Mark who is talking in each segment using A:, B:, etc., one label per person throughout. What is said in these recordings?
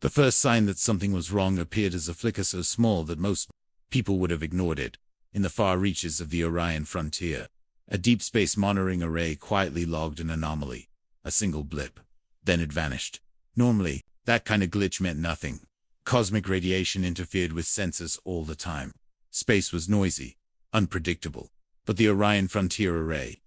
A: The first sign that something was wrong appeared as a flicker so small that most people would have ignored it. In the far reaches of the Orion Frontier, a deep space monitoring array quietly logged an anomaly. A single blip. Then it vanished. Normally, that kind of glitch meant nothing. Cosmic radiation interfered with sensors all the time. Space was noisy, unpredictable. But the Orion Frontier array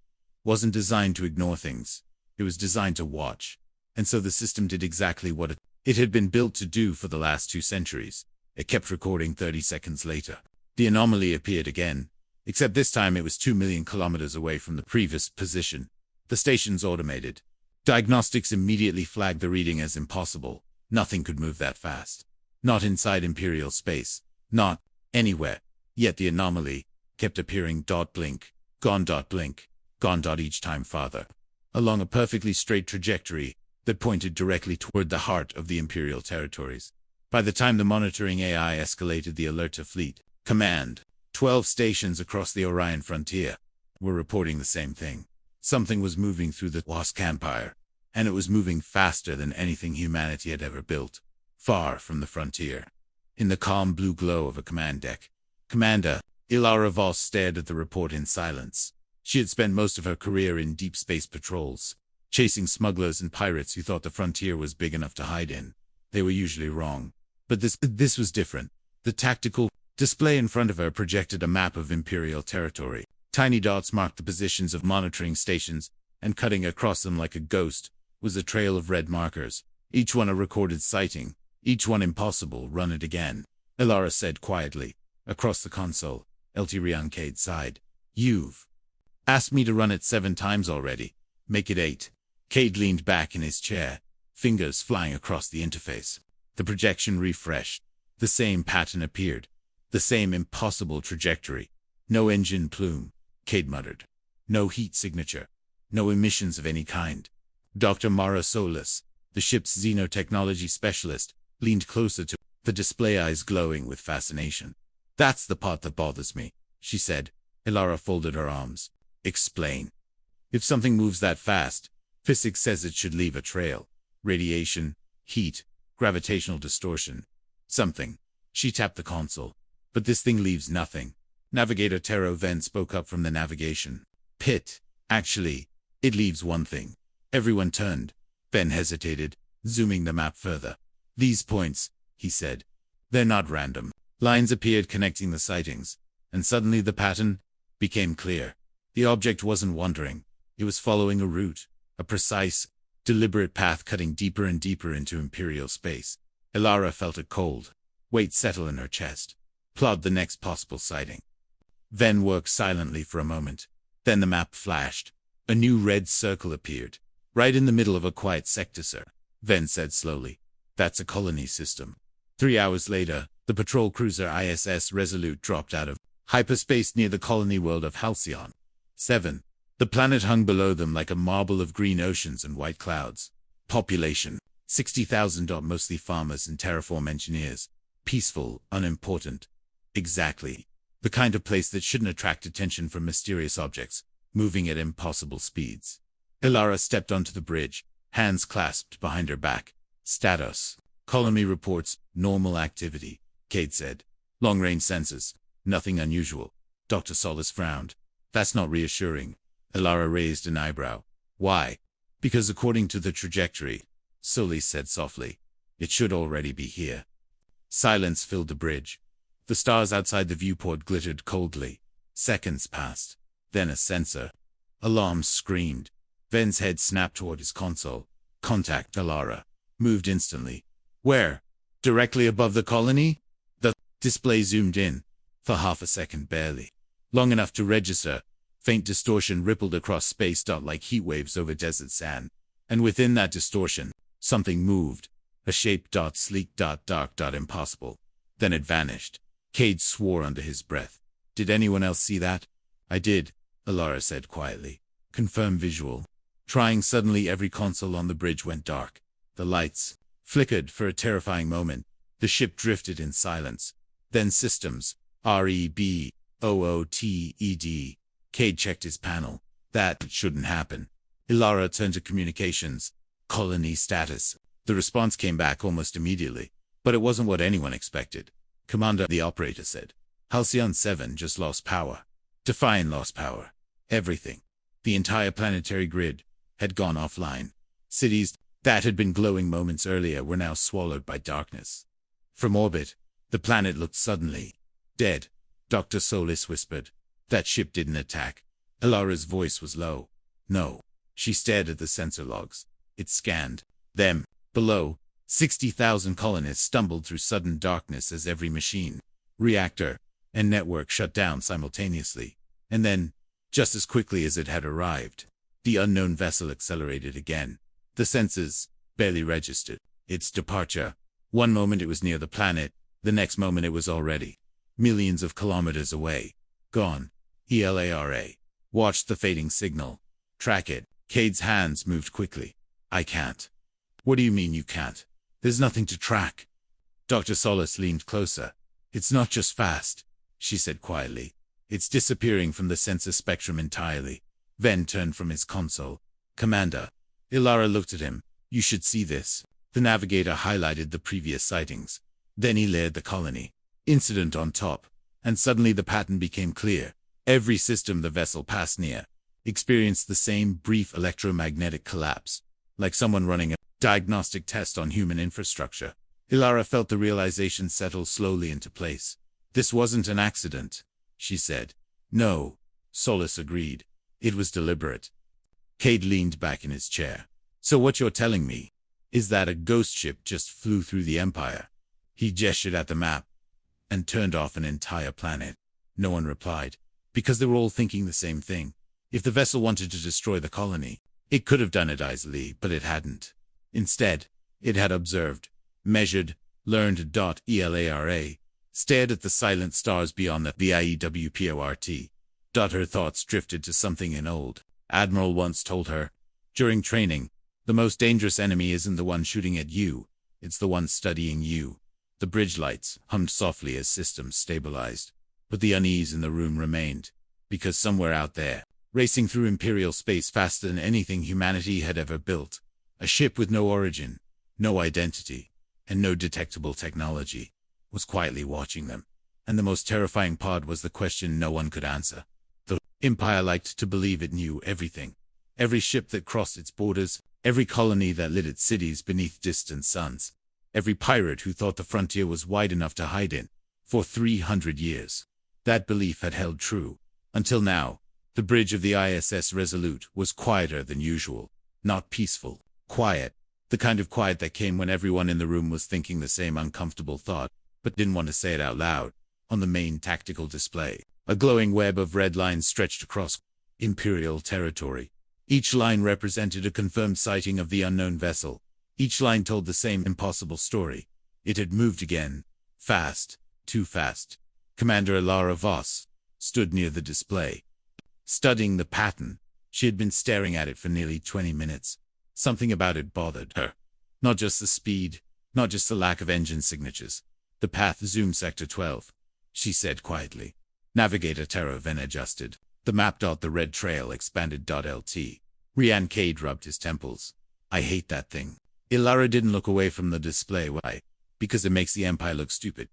A: wasn't designed to ignore things. It was designed to watch. And so the system did exactly what it had been built to do for the last 2 centuries. It kept recording 30 seconds later. The anomaly appeared again, except this time it was 2 million kilometers away from the previous position. The station's automated diagnostics immediately flagged the reading as impossible. Nothing could move that fast. Not inside Imperial space. Not anywhere. Yet the anomaly kept appearing. Blink, gone. Blink, gone. Each time farther. Along a perfectly straight trajectory that pointed directly toward the heart of the Imperial territories. By the time the monitoring AI escalated the alert to Fleet Command, 12 stations across the Orion Frontier were reporting the same thing. Something was moving through the Wask Empire, and it was moving faster than anything humanity had ever built. Far from the frontier, in the calm blue glow of a command deck, Commander Elara Voss stared at the report in silence. She had spent most of her career in deep space patrols, chasing smugglers and pirates who thought the frontier was big enough to hide in. They were usually wrong. But this was different. The tactical display in front of her projected a map of Imperial territory. Tiny dots marked the positions of monitoring stations, and cutting across them like a ghost was a trail of red markers, each one a recorded sighting, each one impossible. Run it again, Elara said quietly. Across the console, Eltirion Cade sighed. You've asked me to run it 7 times already. Make it 8. Cade leaned back in his chair, fingers flying across the interface. The projection refreshed. The same pattern appeared. The same impossible trajectory. No engine plume, Cade muttered. No heat signature. No emissions of any kind. Dr. Mara Solis, the ship's xenotechnology specialist, leaned closer to the display, eyes glowing with fascination. That's the part that bothers me, she said. Elara folded her arms. Explain. If something moves that fast, physics says it should leave a trail. Radiation, heat, gravitational distortion. Something. She tapped the console. But this thing leaves nothing. Navigator Tero Ven spoke up from the navigation pit. Actually, it leaves one thing. Everyone turned. Ven hesitated, zooming the map further. These points, he said. They're not random. Lines appeared connecting the sightings, and suddenly the pattern became clear. The object wasn't wandering. It was following a route, a precise, deliberate path cutting deeper and deeper into Imperial space. Elara felt a cold weight settle in her chest. Plot the next possible sighting. Ven worked silently for a moment. Then the map flashed. A new red circle appeared. Right in the middle of a quiet sector, sir. Ven said slowly. That's a colony system. 3 hours later, the patrol cruiser ISS Resolute dropped out of hyperspace near the colony world of Halcyon. 7. The planet hung below them like a marble of green oceans and white clouds. Population, 60,000. Mostly farmers and terraform engineers. Peaceful, unimportant. Exactly. The kind of place that shouldn't attract attention from mysterious objects, moving at impossible speeds. Elara stepped onto the bridge, hands clasped behind her back. Status. Colony reports, normal activity, Cade said. Long-range sensors, nothing unusual. Dr. Solis frowned. That's not reassuring. Elara raised an eyebrow. Why? Because according to the trajectory, Solis said softly, it should already be here. Silence filled the bridge. The stars outside the viewport glittered coldly. Seconds passed. Then a sensor. Alarms screamed. Ven's head snapped toward his console. Contact, Elara. Moved instantly. Where? Directly above the colony? The display zoomed in. For half a second barely. Long enough to register. Faint distortion rippled across space. Like heat waves over desert sand. And within that distortion, something moved. A shape. Sleek. Dark. Impossible. Then it vanished. Cade swore under his breath. Did anyone else see that? I did, Elara said quietly. Confirm visual. Trying suddenly, every console on the bridge went dark. The lights flickered for a terrifying moment. The ship drifted in silence. Then systems. REBOOTED. Cade checked his panel. That shouldn't happen. Elara turned to communications. Colony status. The response came back almost immediately, but it wasn't what anyone expected. "Commander," the operator said. "Halcyon 7 just lost power. Defiant lost power. Everything. The entire planetary grid had gone offline. Cities that had been glowing moments earlier were now swallowed by darkness. From orbit, the planet looked suddenly dead." Dr. Solis whispered. "That ship didn't attack." Elara's voice was low. "No." She stared at the sensor logs. It scanned them. Below, 60,000 colonists stumbled through sudden darkness as every machine, reactor, and network shut down simultaneously. And then, just as quickly as it had arrived, the unknown vessel accelerated again. The sensors barely registered its departure. One moment it was near the planet, the next moment it was already millions of kilometers away. Gone. Elara watched the fading signal. "Track it." Cade's hands moved quickly. "I can't." "What do you mean you can't? There's nothing to track." Dr. Solis leaned closer. "It's not just fast," she said quietly. "It's disappearing from the sensor spectrum entirely." Ven turned from his console. "Commander." Elara looked at him. "You should see this." The navigator highlighted the previous sightings. Then he layered the colony incident on top, and suddenly the pattern became clear. Every system the vessel passed near experienced the same brief electromagnetic collapse, like someone running a diagnostic test on human infrastructure. Elara felt the realization settle slowly into place. "This wasn't an accident," she said. "No," Solis agreed. "It was deliberate." Cade leaned back in his chair. "So what you're telling me is that a ghost ship just flew through the Empire?" He gestured at the map. "And turned off an entire planet." No one replied, because they were all thinking the same thing. If the vessel wanted to destroy the colony, it could have done it easily, but it hadn't. Instead, it had observed, measured, learned. Elara stared at the silent stars beyond the VIEWPORT. Her thoughts drifted to something an old admiral once told her. During training, the most dangerous enemy isn't the one shooting at you, it's the one studying you. The bridge lights hummed softly as systems stabilized, but the unease in the room remained, because somewhere out there, racing through Imperial space faster than anything humanity had ever built, a ship with no origin, no identity, and no detectable technology, was quietly watching them. And the most terrifying part was the question no one could answer. The Empire liked to believe it knew everything. Every ship that crossed its borders, every colony that lit its cities beneath distant suns, every pirate who thought the frontier was wide enough to hide in. For 300 years, that belief had held true. Until now, the bridge of the ISS Resolute was quieter than usual. Not peaceful. Quiet. The kind of quiet that came when everyone in the room was thinking the same uncomfortable thought, but didn't want to say it out loud. On the main tactical display, a glowing web of red lines stretched across Imperial territory. Each line represented a confirmed sighting of the unknown vessel. Each line told the same impossible story. It had moved again. Fast. Too fast. Commander Elara Voss stood near the display, studying the pattern. She had been staring at it for nearly 20 minutes. Something about it bothered her. Not just the speed, not just the lack of engine signatures. The path zoomed Sector 12, she said quietly. Navigator Terra Ven adjusted. The map. The red trail expanded. LT. Rian Cade rubbed his temples. "I hate that thing." Elara didn't look away from the display. "Why?" "Because it makes the Empire look stupid."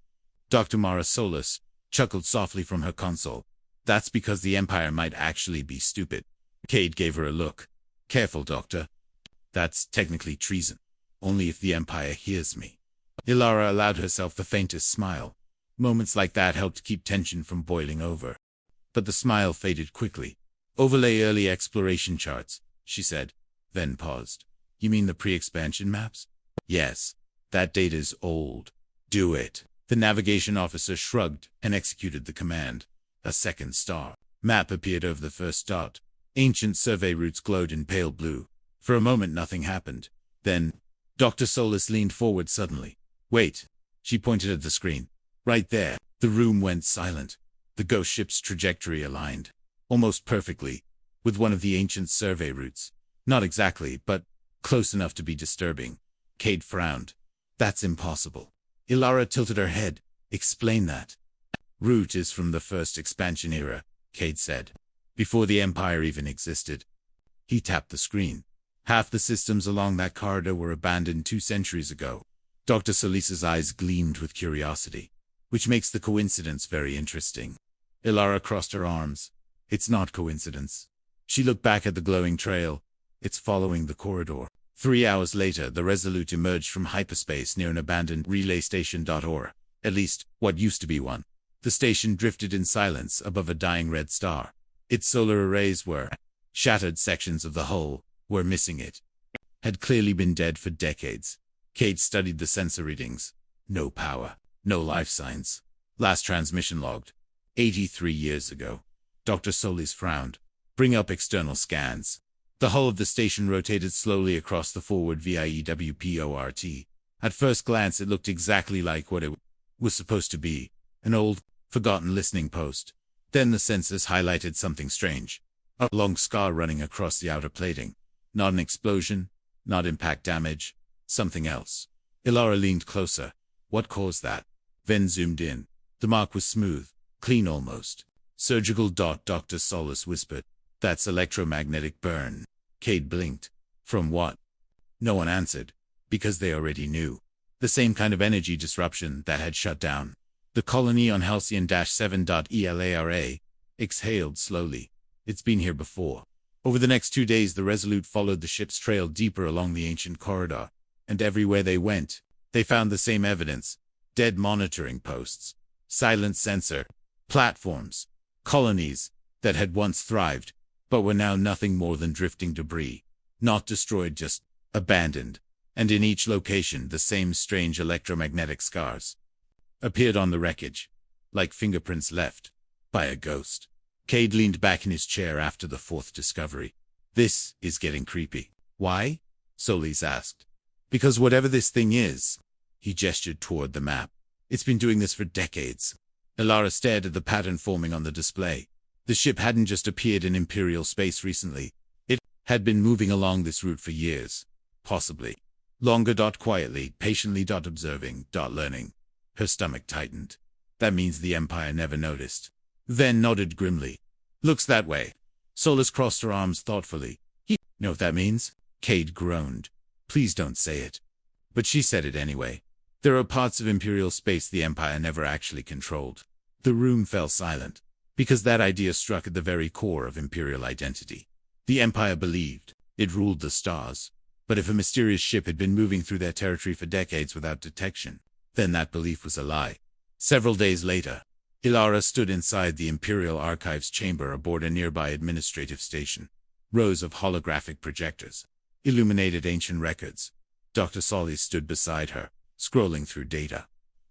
A: Dr. Mara Solis chuckled softly from her console. "That's because the Empire might actually be stupid." Cade gave her a look. "Careful, Doctor. That's technically treason. Only if the Empire hears me." Elara allowed herself the faintest smile. Moments like that helped keep tension from boiling over. But the smile faded quickly. "Overlay early exploration charts," she said, then paused. "You mean the pre-expansion maps?" "Yes. That data's old." "Do it." The navigation officer shrugged and executed the command. A second star map appeared over the first dot. Ancient survey routes glowed in pale blue. For a moment nothing happened. Then, Dr. Solis leaned forward suddenly. "Wait." She pointed at the screen. "Right there." The room went silent. The ghost ship's trajectory aligned, almost perfectly, with one of the ancient survey routes. Not exactly, but close enough to be disturbing. Cade frowned. "That's impossible." Elara tilted her head. "Explain that." "Route is from the first expansion era," Cade said. "Before the Empire even existed." He tapped the screen. Half the systems along that corridor were abandoned 2 centuries ago. Dr. Solis's eyes gleamed with curiosity, which makes the coincidence very interesting. Elara crossed her arms. It's not coincidence. She looked back at the glowing trail. It's following the corridor. 3 hours later, the Resolute emerged from hyperspace near an abandoned relay station. Or, at least, what used to be one. The station drifted in silence above a dying red star. Its solar arrays were shattered. Sections of the hull were missing. It had clearly been dead for decades. Kate studied the sensor readings. No power, no life signs. Last transmission logged 83 years ago. Dr. Solis frowned. Bring up external scans. The hull of the station rotated slowly across the forward VIEWPORT. At first glance it looked exactly like what it was supposed to be, an old, forgotten listening post. Then the sensors highlighted something strange. A long scar running across the outer plating. Not an explosion, not impact damage, something else. Elara leaned closer. What caused that? Ven zoomed in. The mark was smooth, clean almost. Surgical. Dr. Solis whispered. That's electromagnetic burn. Cade blinked. From what? No one answered, because they already knew. The same kind of energy disruption that had shut down the colony on Halcyon-7. Elara exhaled slowly. It's been here before. Over the next 2 days the Resolute followed the ship's trail deeper along the ancient corridor, and everywhere they went, they found the same evidence. Dead monitoring posts, silent sensor platforms, colonies that had once thrived, but were now nothing more than drifting debris. Not destroyed, just abandoned. And in each location the same strange electromagnetic scars appeared on the wreckage, like fingerprints left by a ghost. Cade leaned back in his chair after the fourth discovery. This is getting creepy. Why? Solis asked. Because whatever this thing is, he gestured toward the map. It's been doing this for decades. Elara stared at the pattern forming on the display. The ship hadn't just appeared in Imperial space recently. It had been moving along this route for years. Possibly longer. Quietly, patiently. Observing. Learning. Her stomach tightened. That means the Empire never noticed. Ven nodded grimly. Looks that way. Solis crossed her arms thoughtfully. You know what that means? Cade groaned. Please don't say it. But she said it anyway. There are parts of Imperial space the Empire never actually controlled. The room fell silent, because that idea struck at the very core of Imperial identity. The Empire believed it ruled the stars. But if a mysterious ship had been moving through their territory for decades without detection, then that belief was a lie. Several days later, Elara stood inside the Imperial Archives chamber aboard a nearby administrative station. Rows of holographic projectors illuminated ancient records. Dr. Solis stood beside her, scrolling through data.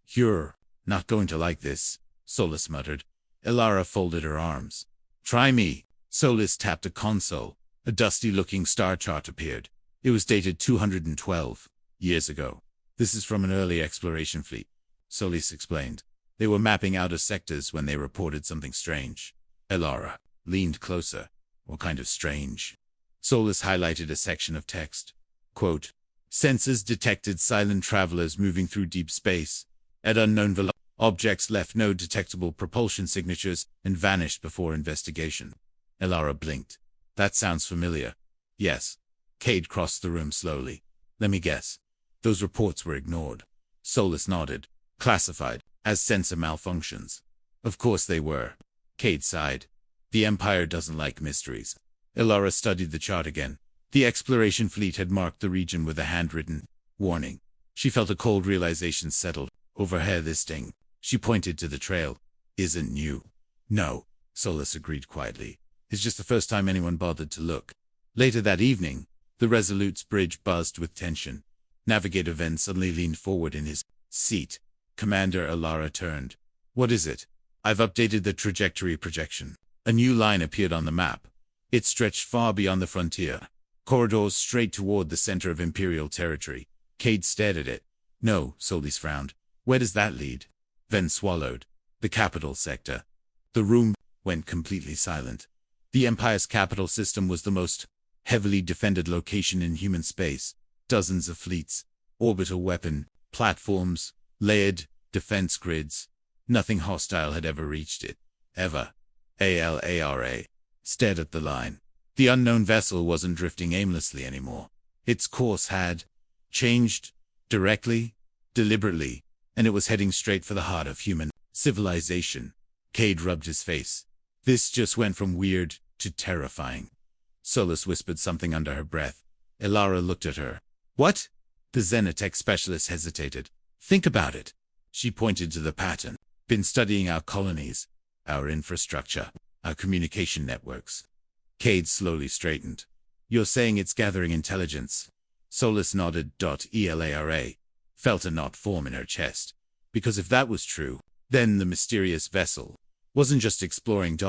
A: You're not going to like this, Solis muttered. Elara folded her arms. Try me. Solis tapped a console. A dusty-looking star chart appeared. It was dated 212 years ago. This is from an early exploration fleet, Solis explained. They were mapping outer sectors when they reported something strange. Elara leaned closer. What kind of strange? Solis highlighted a section of text. Quote, Sensors detected silent travelers moving through deep space. At unknown velocity, objects left no detectable propulsion signatures and vanished before investigation. Elara blinked. That sounds familiar. Yes. Cade crossed the room slowly. Let me guess. Those reports were ignored. Solis nodded. Classified as sensor malfunctions. Of course they were. Cade sighed. The Empire doesn't like mysteries. Elara studied the chart again. The exploration fleet had marked the region with a handwritten warning. She felt a cold realization settle over her. This thing, she pointed to the trail, isn't new. No, Solis agreed quietly. It's just the first time anyone bothered to look. Later that evening, the Resolute's bridge buzzed with tension. Navigator Ven suddenly leaned forward in his seat. Commander Elara turned. What is it? I've updated the trajectory projection. A new line appeared on the map. It stretched far beyond the frontier. Corridors straight toward the center of Imperial territory. Cade stared at it. No, Solis frowned. Where does that lead? Ven swallowed. The capital sector. The room went completely silent. The Empire's capital system was the most heavily defended location in human space. Dozens of fleets, orbital weapon platforms, layered defense grids. Nothing hostile had ever reached it. Ever. Alara stared at the line. The unknown vessel wasn't drifting aimlessly anymore. Its course had changed directly, deliberately, and it was heading straight for the heart of human civilization. Cade rubbed his face. This just went from weird to terrifying. Solis whispered something under her breath. Elara looked at her. What? The Xenotech specialist hesitated. Think about it. She pointed to the pattern. Been studying our colonies, our infrastructure, our communication networks. Cade slowly straightened. You're saying it's gathering intelligence? Solis nodded. Elara felt a knot form in her chest. Because if that was true, then the mysterious vessel wasn't just exploring.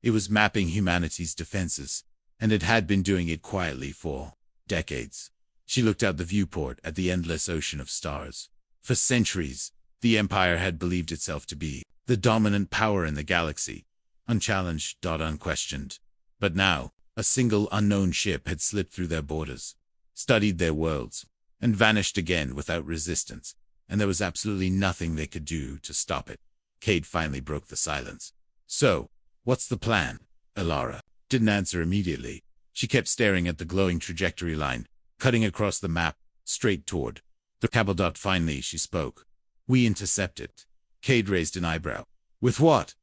A: It was mapping humanity's defenses, and it had been doing it quietly for decades. She looked out the viewport at the endless ocean of stars. For centuries, the Empire had believed itself to be the dominant power in the galaxy, unchallenged, unquestioned. But now, a single unknown ship had slipped through their borders, studied their worlds, and vanished again without resistance, and there was absolutely nothing they could do to stop it. Cade finally broke the silence. So, what's the plan? Elara didn't answer immediately. She kept staring at the glowing trajectory line, cutting across the map, straight toward the cable. Finally, she spoke. We intercept it. Cade raised an eyebrow. With what?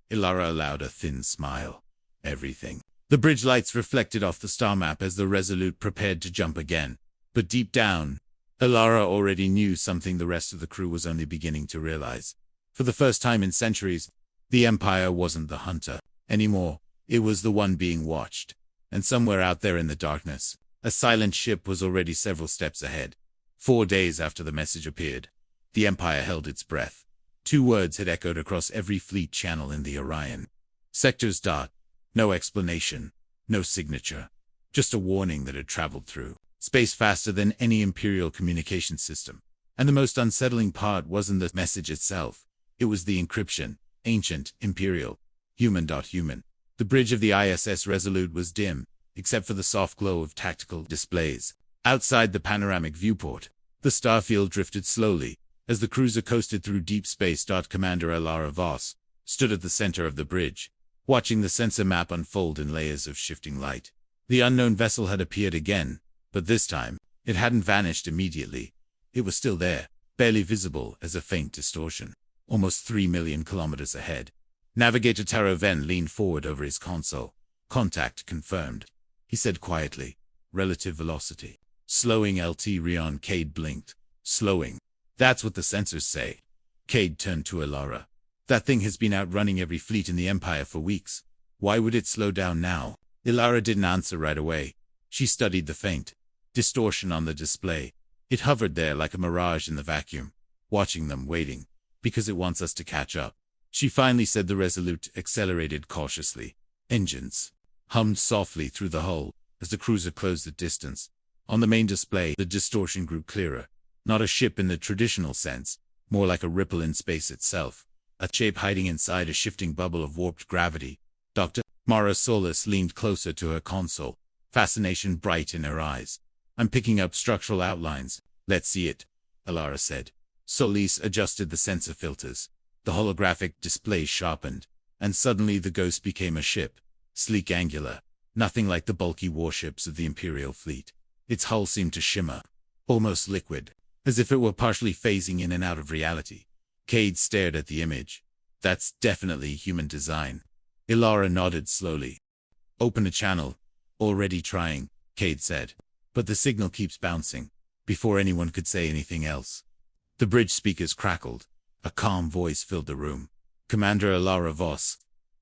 A: Elara allowed a thin smile. Everything. The bridge lights reflected off the star map as the Resolute prepared to jump again. But deep down, Elara already knew something the rest of the crew was only beginning to realize. For the first time in centuries, the Empire wasn't the hunter anymore. It was the one being watched. And somewhere out there in the darkness, a silent ship was already several steps ahead. 4 days after the message appeared, the Empire held its breath. 2 words had echoed across every fleet channel in the Orion. Sectors. No explanation, no signature. Just a warning that had traveled through space faster than any Imperial communication system. And the most unsettling part wasn't the message itself. It was the encryption. Ancient, Imperial, human. The bridge of the ISS Resolute was dim, except for the soft glow of tactical displays. Outside the panoramic viewport, the starfield drifted slowly as the cruiser coasted through deep space. Commander Elara Voss stood at the center of the bridge, watching the sensor map unfold in layers of shifting light. The unknown vessel had appeared again, but this time, it hadn't vanished immediately. It was still there, barely visible as a faint distortion, almost 3 million kilometers ahead. Navigator Taro Ven leaned forward over his console. Contact confirmed, he said quietly. Relative velocity. Slowing. LT Rion. Cade blinked. Slowing. That's what the sensors say. Cade turned to Elara. That thing has been outrunning every fleet in the Empire for weeks. Why would it slow down now? Elara didn't answer right away. She studied the faint distortion on the display. It hovered there like a mirage in the vacuum, watching them, waiting, because it wants us to catch up. She finally said. The Resolute accelerated cautiously. Engines hummed softly through the hull as the cruiser closed at distance. On the main display, the distortion grew clearer. Not a ship in the traditional sense, more like a ripple in space itself. A shape hiding inside a shifting bubble of warped gravity. Dr. Mara Solis leaned closer to her console, fascination bright in her eyes. I'm picking up structural outlines. Let's see it, Elara said. Solis adjusted the sensor filters. The holographic display sharpened, and suddenly the ghost became a ship. Sleek, angular, nothing like the bulky warships of the Imperial fleet. Its hull seemed to shimmer, almost liquid, as if it were partially phasing in and out of reality. Cade stared at the image. That's definitely human design. Elara nodded slowly. Open a channel. Already trying, Cade said. But the signal keeps bouncing. Before anyone could say anything else, the bridge speakers crackled. A calm voice filled the room. Commander Elara Voss.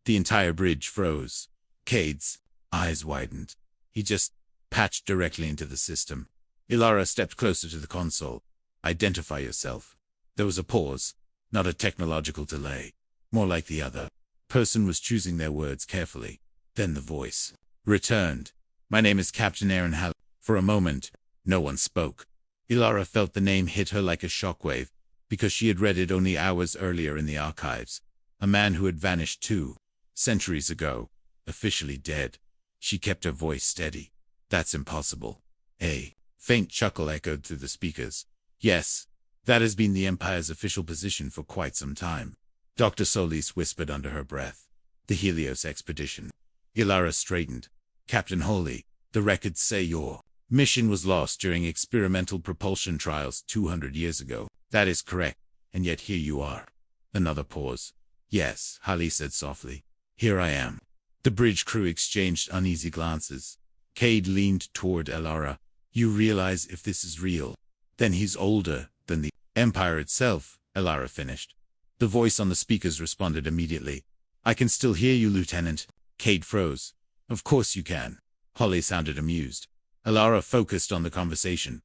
A: The entire bridge froze. Cade's eyes widened. He just patched directly into the system. Elara stepped closer to the console. Identify yourself. There was a pause, not a technological delay. More like the other person was choosing their words carefully. Then the voice returned. My name is Captain Arin Hale. For a moment, no one spoke. Elara felt the name hit her like a shockwave, because she had read it only hours earlier in the archives. A man who had vanished 2 centuries ago, officially dead. She kept her voice steady. That's impossible. A faint chuckle echoed through the speakers. Yes, that has been the Empire's official position for quite some time. Dr. Solis whispered under her breath. The Helios expedition. Elara straightened. Captain Holly, the records say your mission was lost during experimental propulsion trials 200 years ago. That is correct, and yet here you are. Another pause. Yes, Hale said softly. Here I am. The bridge crew exchanged uneasy glances. Cade leaned toward Elara. You realize if this is real, then he's older than the Empire itself, Elara finished. The voice on the speakers responded immediately. I can still hear you, Lieutenant. Cade froze. Of course you can. Holly sounded amused. Elara focused on the conversation.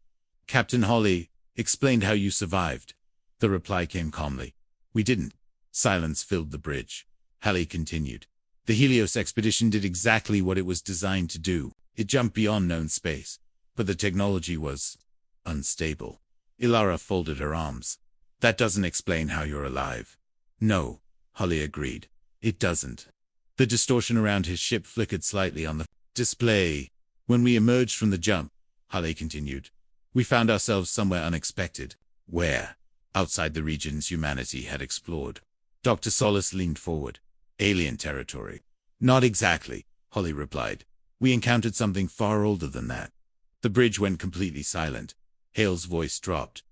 A: Captain Holly explained how you survived. The reply came calmly. We didn't. Silence filled the bridge. Hale continued. The Helios expedition did exactly what it was designed to do. It jumped beyond known space. But the technology was unstable. Elara folded her arms. That doesn't explain how you're alive. No, Hale agreed. It doesn't. The distortion around his ship flickered slightly on the display. When we emerged from the jump, Hale continued, we found ourselves somewhere unexpected. Where? Outside the regions humanity had explored. Dr. Solis leaned forward. Alien territory. Not exactly, Holly replied. We encountered something far older than that. The bridge went completely silent. Hale's voice dropped.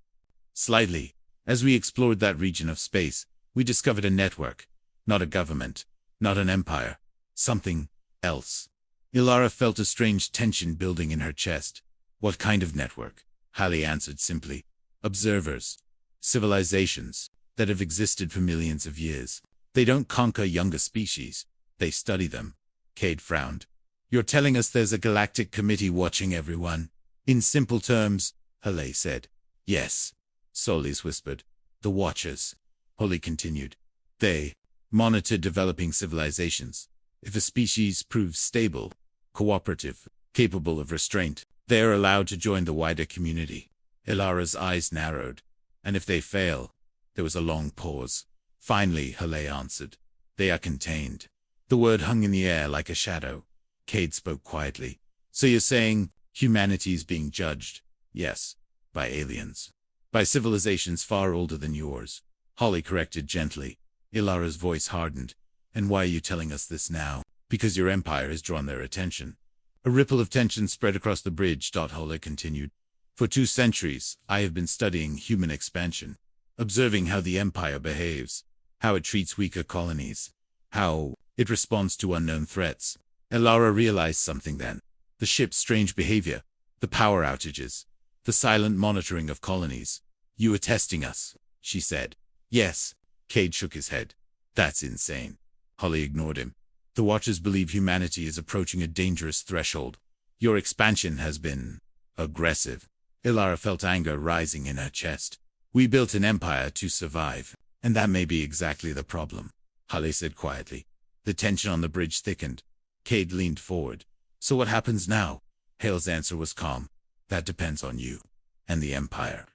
A: Slightly. As we explored that region of space, we discovered a network. Not a government. Not an empire. Something else. Elara felt a strange tension building in her chest. What kind of network? Hale answered simply. Observers. Civilizations that have existed for millions of years. They don't conquer younger species. They study them. Cade frowned. You're telling us there's a galactic committee watching everyone? In simple terms, Hale said. Yes. Solis whispered. The Watchers. Holly continued. They monitor developing civilizations. If a species proves stable, cooperative, capable of restraint, they are allowed to join the wider community. Elara's eyes narrowed. And if they fail? There was a long pause. Finally, Hale answered. They are contained. The word hung in the air like a shadow. Cade spoke quietly. So you're saying humanity is being judged? Yes. By aliens. By civilizations far older than yours. Holly corrected gently. Elara's voice hardened. And why are you telling us this now? Because your empire has drawn their attention. A ripple of tension spread across the bridge. Holly continued. For 2 centuries, I have been studying human expansion. Observing how the empire behaves. How it treats weaker colonies. How it responds to unknown threats. Elara realized something then. The ship's strange behavior. The power outages. The silent monitoring of colonies. You are testing us, she said. Yes. Cade shook his head. That's insane. Holly ignored him. The Watchers believe humanity is approaching a dangerous threshold. Your expansion has been aggressive. Elara felt anger rising in her chest. We built an empire to survive, and that may be exactly the problem, Hale said quietly. The tension on the bridge thickened. Cade leaned forward. So what happens now? Hale's answer was calm. That depends on you. And the empire.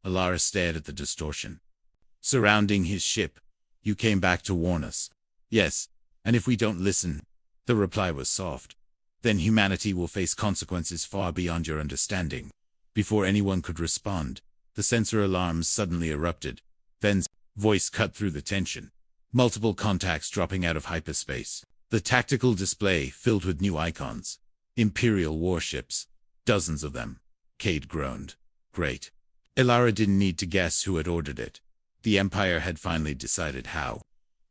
A: Elara stared at the distortion surrounding his ship. You came back to warn us. Yes, and if we don't listen, the reply was soft, then humanity will face consequences far beyond your understanding. Before anyone could respond, the sensor alarms suddenly erupted. Then's voice cut through the tension. Multiple contacts dropping out of hyperspace. The tactical display filled with new icons. Imperial warships. Dozens of them. Cade groaned. Great. Elara didn't need to guess who had ordered it. The Empire had finally decided how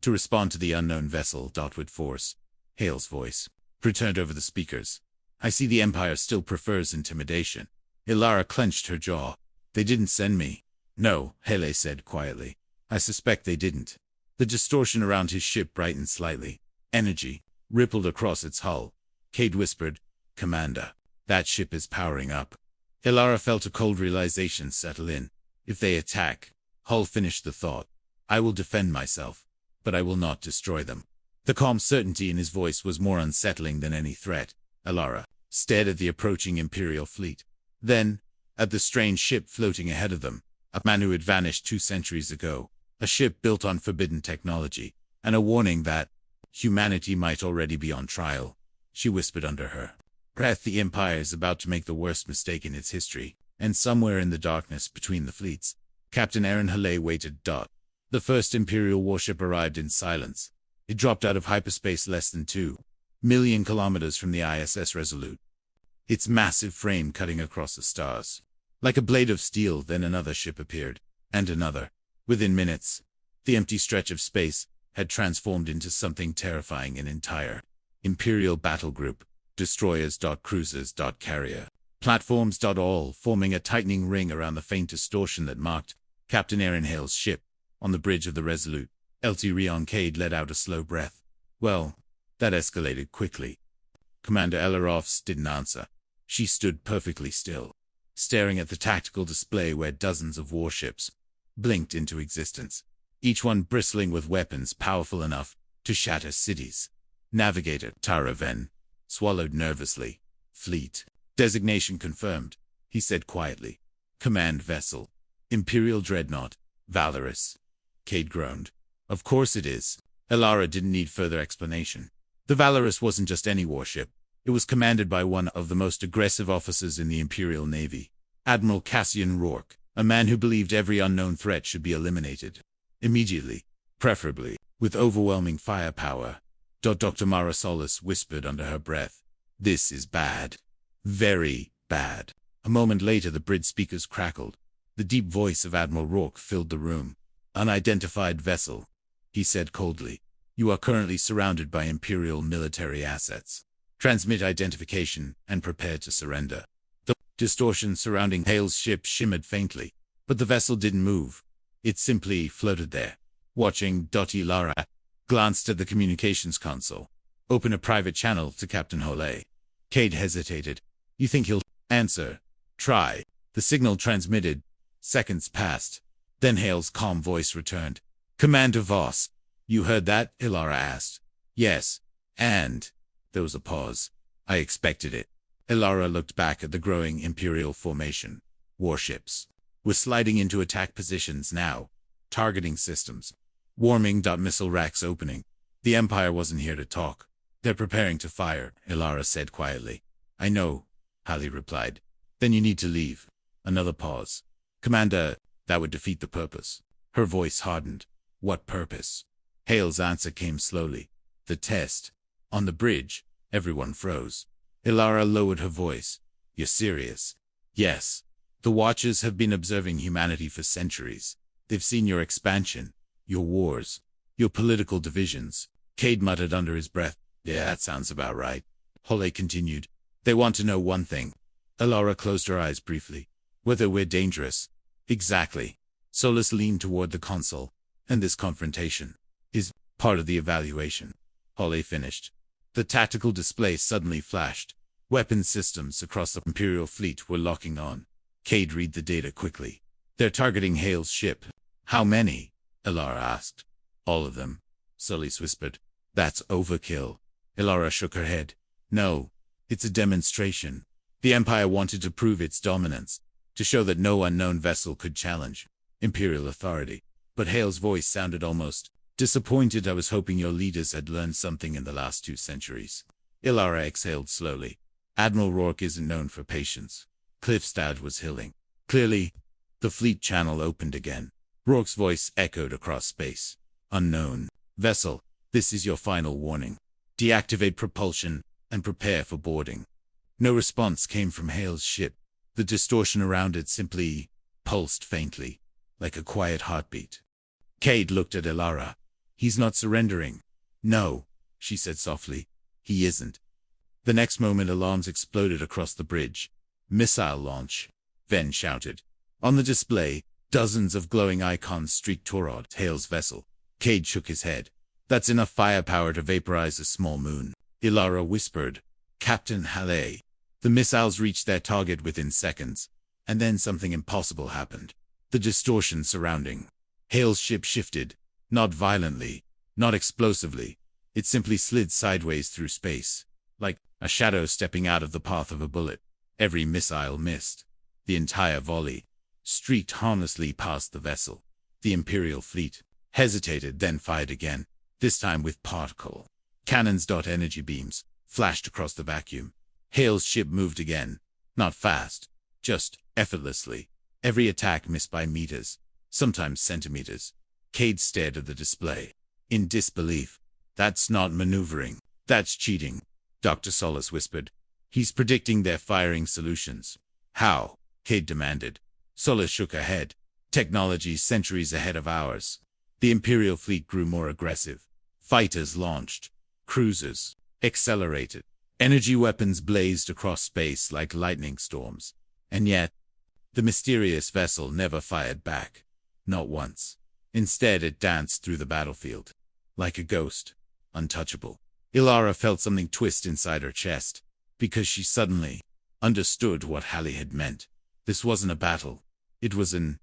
A: to respond to the unknown vessel. With force. Hale's voice returned over the speakers. I see the Empire still prefers intimidation. Elara clenched her jaw. They didn't send me. No, Hale said quietly. I suspect they didn't. The distortion around his ship brightened slightly. Energy rippled across its hull. Cade whispered, Commander, that ship is powering up. Elara felt a cold realization settle in. If they attack, Hull finished the thought. I will defend myself, but I will not destroy them. The calm certainty in his voice was more unsettling than any threat. Elara stared at the approaching Imperial fleet. Then, at the strange ship floating ahead of them, a man who had vanished 2 centuries ago, a ship built on forbidden technology, and a warning that humanity might already be on trial. She whispered under her breath, the Empire is about to make the worst mistake in its history, and somewhere in the darkness between the fleets, Captain Arin Hale waited. The first Imperial warship arrived in silence. It dropped out of hyperspace less than 2 million kilometers from the ISS Resolute. Its massive frame cutting across the stars. Like a blade of steel, then another ship appeared, and another. Within minutes, the empty stretch of space had transformed into something terrifying. An entire Imperial battle group, destroyers, cruisers, carrier, platforms, all forming a tightening ring around the faint distortion that marked Captain Arin Hale's ship. On the bridge of the Resolute, Rion Cade let out a slow breath. Well, that escalated quickly. Commander Elara Voss didn't answer. She stood perfectly still, staring at the tactical display where dozens of warships blinked into existence, each one bristling with weapons powerful enough to shatter cities. Navigator Tara Ven swallowed nervously. Fleet designation confirmed, he said quietly. Command vessel, Imperial Dreadnought, Valorous. Cade groaned. Of course it is. Elara didn't need further explanation. The Valorous wasn't just any warship. It was commanded by one of the most aggressive officers in the Imperial Navy, Admiral Cassian Rourke, a man who believed every unknown threat should be eliminated. Immediately, preferably, with overwhelming firepower. Dr. Mara Solis whispered under her breath. This is bad. Very bad. A moment later the bridge speakers crackled. The deep voice of Admiral Rourke filled the room. Unidentified vessel, he said coldly. You are currently surrounded by Imperial military assets. Transmit identification and prepare to surrender. The distortion surrounding Hale's ship shimmered faintly, but the vessel didn't move. It simply floated there. Watching, Elara glanced at the communications console. Open a private channel to Captain Hale. Cade hesitated. You think he'll answer? Try. The signal transmitted. Seconds passed. Then Hale's calm voice returned. Commander Voss. You heard that? Elara asked. Yes. And? There was a pause. I expected it. Elara looked back at the growing Imperial formation. Warships were sliding into attack positions now. Targeting systems. Warming. Missile racks opening. The Empire wasn't here to talk. They're preparing to fire, Elara said quietly. I know, Hale replied. Then you need to leave. Another pause. Commander, that would defeat the purpose. Her voice hardened. What purpose? Hale's answer came slowly. The test. On the bridge, everyone froze. Elara lowered her voice. You're serious? Yes. The Watchers have been observing humanity for centuries. They've seen your expansion, your wars, your political divisions. Cade muttered under his breath. Yeah, that sounds about right. Hale continued. They want to know one thing. Elara closed her eyes briefly. Whether we're dangerous. Exactly. Solis leaned toward the console. And this confrontation is part of the evaluation. Hale finished. The tactical display suddenly flashed. Weapon systems across the Imperial fleet were locking on. Cade read the data quickly. They're targeting Hale's ship. How many? Elara asked. All of them, Solis whispered. That's overkill. Elara shook her head. No, it's a demonstration. The Empire wanted to prove its dominance, to show that no unknown vessel could challenge Imperial authority. But Hale's voice sounded almost disappointed. I was hoping your leaders had learned something in the last 2 centuries. Elara exhaled slowly. Admiral Rourke isn't known for patience. Cliffstad was healing. Clearly, the fleet channel opened again. Rourke's voice echoed across space. Unknown vessel, this is your final warning. Deactivate propulsion and prepare for boarding. No response came from Hale's ship. The distortion around it simply pulsed faintly, like a quiet heartbeat. Cade looked at Elara. He's not surrendering. No, she said softly. He isn't. The next moment alarms exploded across the bridge. Missile launch, Ven shouted. On the display, dozens of glowing icons streaked toward Hale's vessel. Cade shook his head. That's enough firepower to vaporize a small moon. Elara whispered. Captain Hale. The missiles reached their target within seconds, and then something impossible happened. The distortion surrounding Hale's ship shifted, not violently, not explosively. It simply slid sideways through space, like a shadow stepping out of the path of a bullet. Every missile missed. The entire volley streaked harmlessly past the vessel. The Imperial fleet hesitated, then fired again, this time with particle cannons. Energy beams flashed across the vacuum. Hale's ship moved again, not fast, just effortlessly. Every attack missed by meters, sometimes centimeters. Cade stared at the display in disbelief. That's not maneuvering. That's cheating. Dr. Solis whispered. He's predicting their firing solutions. How? Cade demanded. Solis shook her head. Technology centuries ahead of ours. The Imperial fleet grew more aggressive. Fighters launched. Cruisers accelerated. Energy weapons blazed across space like lightning storms. And yet, the mysterious vessel never fired back. Not once. Instead, it danced through the battlefield. Like a ghost. Untouchable. Elara felt something twist inside her chest, because she suddenly understood what Hale had meant. This wasn't a battle. It was an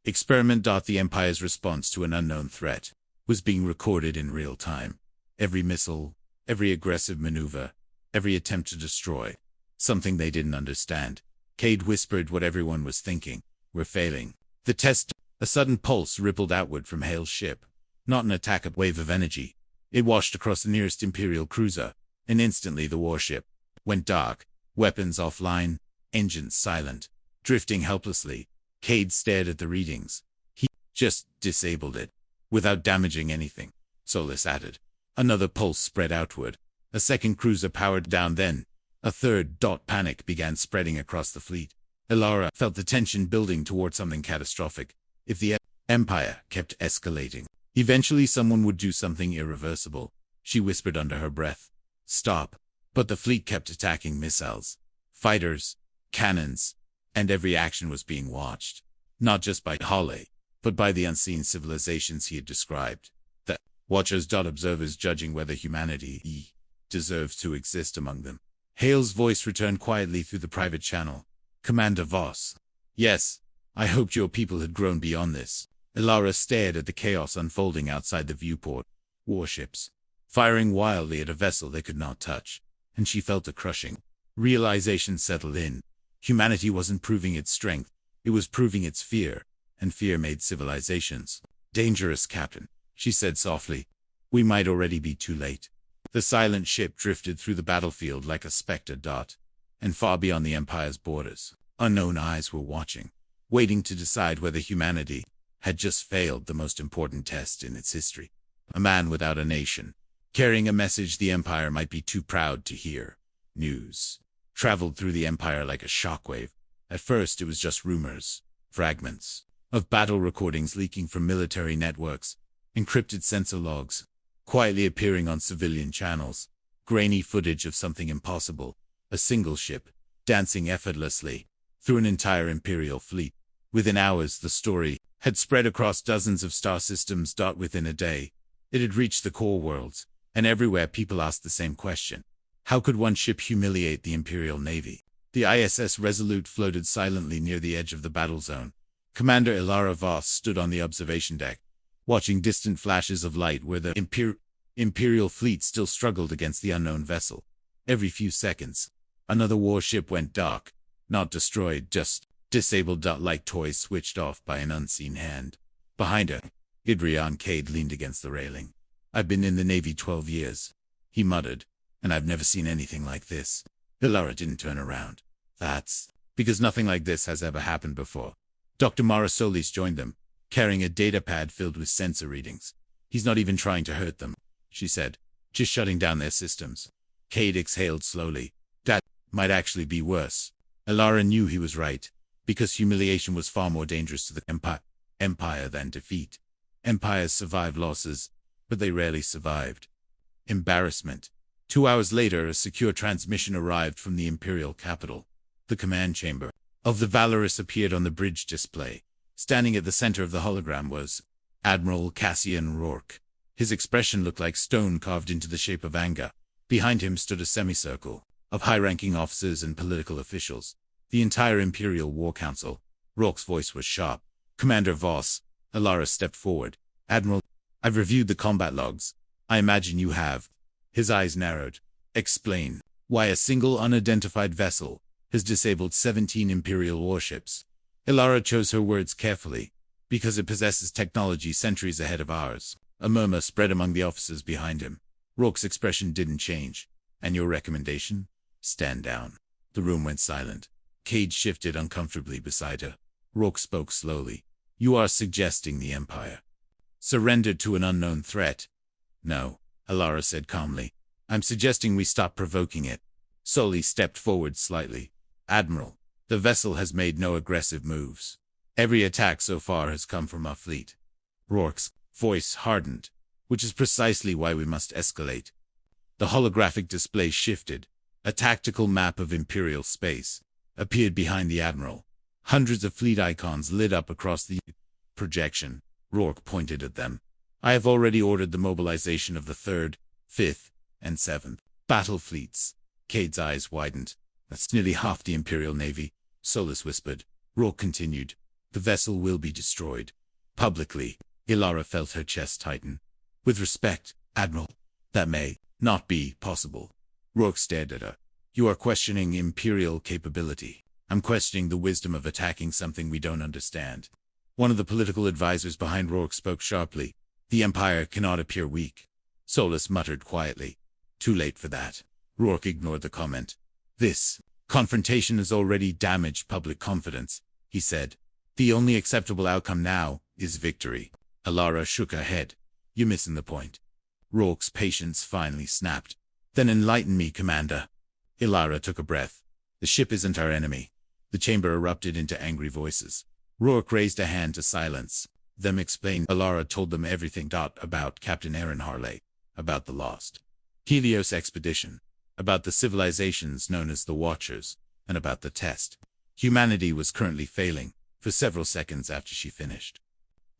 A: experiment. The Empire's response to an unknown threat was being recorded in real time. Every missile, every aggressive maneuver, every attempt to destroy. Something they didn't understand. Cade whispered what everyone was thinking. We're failing. The test. A sudden pulse rippled outward from Hale's ship. Not an attack, a wave of energy. It washed across the nearest Imperial cruiser, and instantly the warship went dark. Weapons offline, engines silent, drifting helplessly. Cade stared at the readings. He just disabled it, without damaging anything, Solis added. Another pulse spread outward. A second cruiser powered down, then a third. Panic began spreading across the fleet. Elara felt the tension building toward something catastrophic. If the Empire kept escalating, eventually someone would do something irreversible. She whispered under her breath. Stop. But the fleet kept attacking. Missiles, fighters, cannons, and every action was being watched. Not just by Hale, but by the unseen civilizations he had described. The Watchers. Observers judging whether humanity deserves to exist among them. Hale's voice returned quietly through the private channel. Commander Voss. Yes. I hoped your people had grown beyond this. Elara stared at the chaos unfolding outside the viewport. Warships firing wildly at a vessel they could not touch. And she felt a crushing realization settle in. Humanity wasn't proving its strength. It was proving its fear. And fear made civilizations dangerous, Captain, she said softly. We might already be too late. The silent ship drifted through the battlefield like a specter dot. And far beyond the Empire's borders, unknown eyes were watching, waiting to decide whether humanity had just failed the most important test in its history. A man without a nation, carrying a message the Empire might be too proud to hear. News traveled through the Empire like a shockwave. At first it was just rumors, fragments of battle recordings leaking from military networks, encrypted sensor logs, quietly appearing on civilian channels, grainy footage of something impossible, a single ship, dancing effortlessly through an entire Imperial fleet. Within hours, the story had spread across dozens of star systems. Within a day, it had reached the core worlds, and everywhere people asked the same question. How could one ship humiliate the Imperial Navy? The ISS Resolute floated silently near the edge of the battle zone. Commander Elara Voss stood on the observation deck, watching distant flashes of light where the Imperial fleet still struggled against the unknown vessel. Every few seconds, another warship went dark, not destroyed, just disabled. Like toys switched off by an unseen hand. Behind her, Idrian Cade leaned against the railing. I've been in the Navy 12 years, he muttered, and I've never seen anything like this. Elara didn't turn around. That's because nothing like this has ever happened before. Dr. Mara Solis joined them, carrying a datapad filled with sensor readings. He's not even trying to hurt them, she said, just shutting down their systems. Cade exhaled slowly. That might actually be worse. Elara knew he was right, because humiliation was far more dangerous to the Empire than defeat. Empires survive losses, but they rarely survived embarrassment. 2 hours later, a secure transmission arrived from the Imperial capital. The command chamber of the Valorous appeared on the bridge display. Standing at the center of the hologram was Admiral Cassian Rourke. His expression looked like stone carved into the shape of anger. Behind him stood a semicircle of high-ranking officers and political officials. The entire Imperial War Council. Rourke's voice was sharp. Commander Voss. Elara stepped forward. Admiral, I've reviewed the combat logs. I imagine you have. His eyes narrowed. Explain why a single unidentified vessel has disabled 17 Imperial warships. Elara chose her words carefully. Because it possesses technology centuries ahead of ours. A murmur spread among the officers behind him. Rourke's expression didn't change. And your recommendation? Stand down. The room went silent. Cade shifted uncomfortably beside her. Rourke spoke slowly. You are suggesting the Empire surrendered to an unknown threat? No, Elara said calmly. I'm suggesting we stop provoking it. Sully stepped forward slightly. Admiral, the vessel has made no aggressive moves. Every attack so far has come from our fleet. Rourke's voice hardened, which is precisely why we must escalate. The holographic display shifted. A tactical map of Imperial space appeared behind the Admiral. Hundreds of fleet icons lit up across the projection. Rourke pointed at them. I have already ordered the mobilization of the 3rd, 5th, and 7th battle fleets. Cade's eyes widened. That's nearly half the Imperial Navy, Solus whispered. Rourke continued. The vessel will be destroyed. Publicly, Elara felt her chest tighten. With respect, Admiral, that may not be possible. Rourke stared at her. You are questioning Imperial capability. I'm questioning the wisdom of attacking something we don't understand. One of the political advisors behind Rourke spoke sharply. The Empire cannot appear weak. Solus muttered quietly. Too late for that. Rourke ignored the comment. This confrontation has already damaged public confidence, he said. The only acceptable outcome now is victory. Elara shook her head. You're missing the point. Rourke's patience finally snapped. Then enlighten me, Commander. Elara took a breath. The ship isn't our enemy. The chamber erupted into angry voices. Rourke raised a hand to silence. Them explained. Elara told them everything about Captain Arin Harley, about the lost Helios expedition, about the civilizations known as the Watchers, and about the test. Humanity was currently failing, for several seconds after she finished.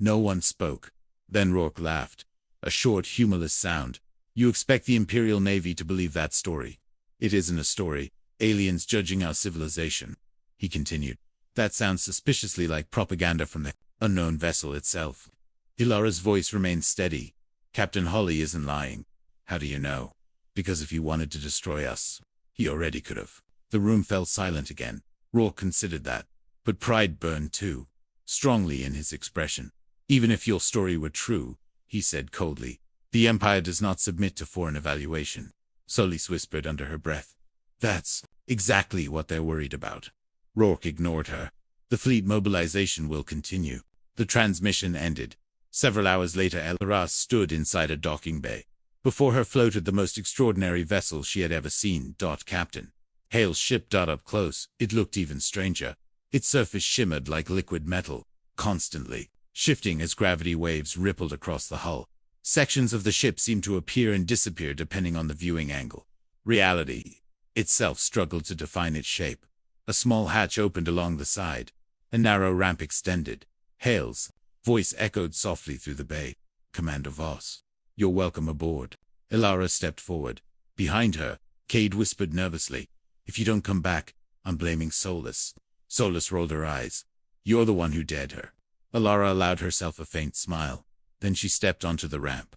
A: No one spoke. Then Rourke laughed. A short, humorless sound. You expect the Imperial Navy to believe that story. It isn't a story. Aliens judging our civilization. He continued. That sounds suspiciously like propaganda from the unknown vessel itself. Elara's voice remained steady. Captain Holly isn't lying. How do you know? Because if he wanted to destroy us, he already could have. The room fell silent again. Rourke considered that. But pride burned too, strongly in his expression. Even if your story were true, he said coldly, the Empire does not submit to foreign evaluation. Solis whispered under her breath. That's exactly what they're worried about. Rourke ignored her. The fleet mobilization will continue. The transmission ended. Several hours later, Elara stood inside a docking bay. Before her floated the most extraordinary vessel she had ever seen. Captain Hale's ship. Up close, it looked even stranger. Its surface shimmered like liquid metal, constantly shifting as gravity waves rippled across the hull. Sections of the ship seemed to appear and disappear depending on the viewing angle. Reality itself struggled to define its shape. A small hatch opened along the side. A narrow ramp extended. Hale's voice echoed softly through the bay. Commander Voss, you're welcome aboard. Elara stepped forward. Behind her, Cade whispered nervously. If you don't come back, I'm blaming Solus. Solus rolled her eyes. You're the one who dared her. Elara allowed herself a faint smile. Then she stepped onto the ramp.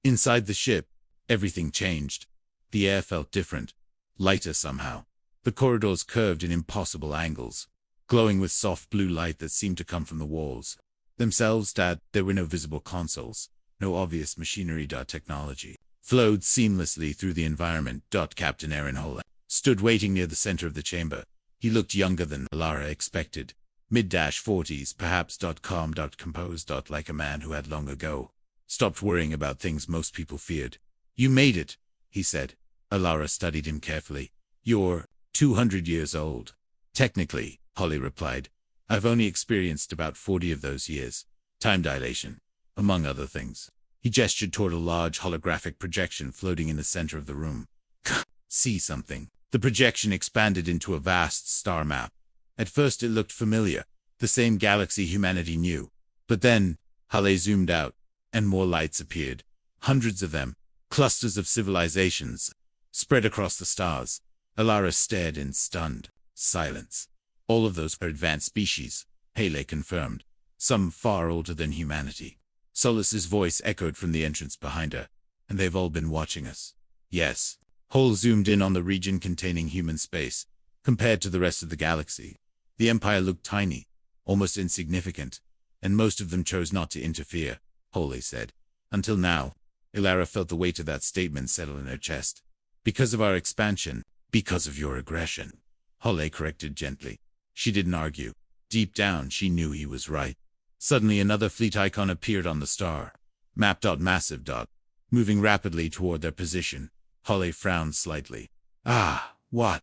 A: Inside the ship, everything changed. The air felt different, lighter somehow. The corridors curved in impossible angles, glowing with soft blue light that seemed to come from the walls themselves. There were no visible consoles, no obvious machinery. Technology flowed seamlessly through the environment. Captain Arin Harley stood waiting near the center of the chamber. He looked younger than Elara expected. Mid-40s, perhaps. Calm. Composed. Like a man who had long ago stopped worrying about things most people feared. You made it, he said. Elara studied him carefully. You're 200 years old. Technically, Holly replied. I've only experienced about 40 of those years. Time dilation, among other things. He gestured toward a large holographic projection floating in the center of the room. See something. The projection expanded into a vast star map. At first it looked familiar, the same galaxy humanity knew. But then, Hale zoomed out, and more lights appeared. Hundreds of them, clusters of civilizations, spread across the stars. Elara stared in stunned silence. All of those are advanced species, Hale confirmed. Some far older than humanity. Solus's voice echoed from the entrance behind her. And they've all been watching us. Yes. Hale zoomed in on the region containing human space. Compared to the rest of the galaxy, the Empire looked tiny, almost insignificant, and most of them chose not to interfere, Hale said. Until now. Elara felt the weight of that statement settle in her chest. Because of our expansion, because of your aggression, Hale corrected gently. She didn't argue. Deep down, she knew he was right. Suddenly another fleet icon appeared on the star. Map. Massive. Moving rapidly toward their position. Hale frowned slightly. Ah, what?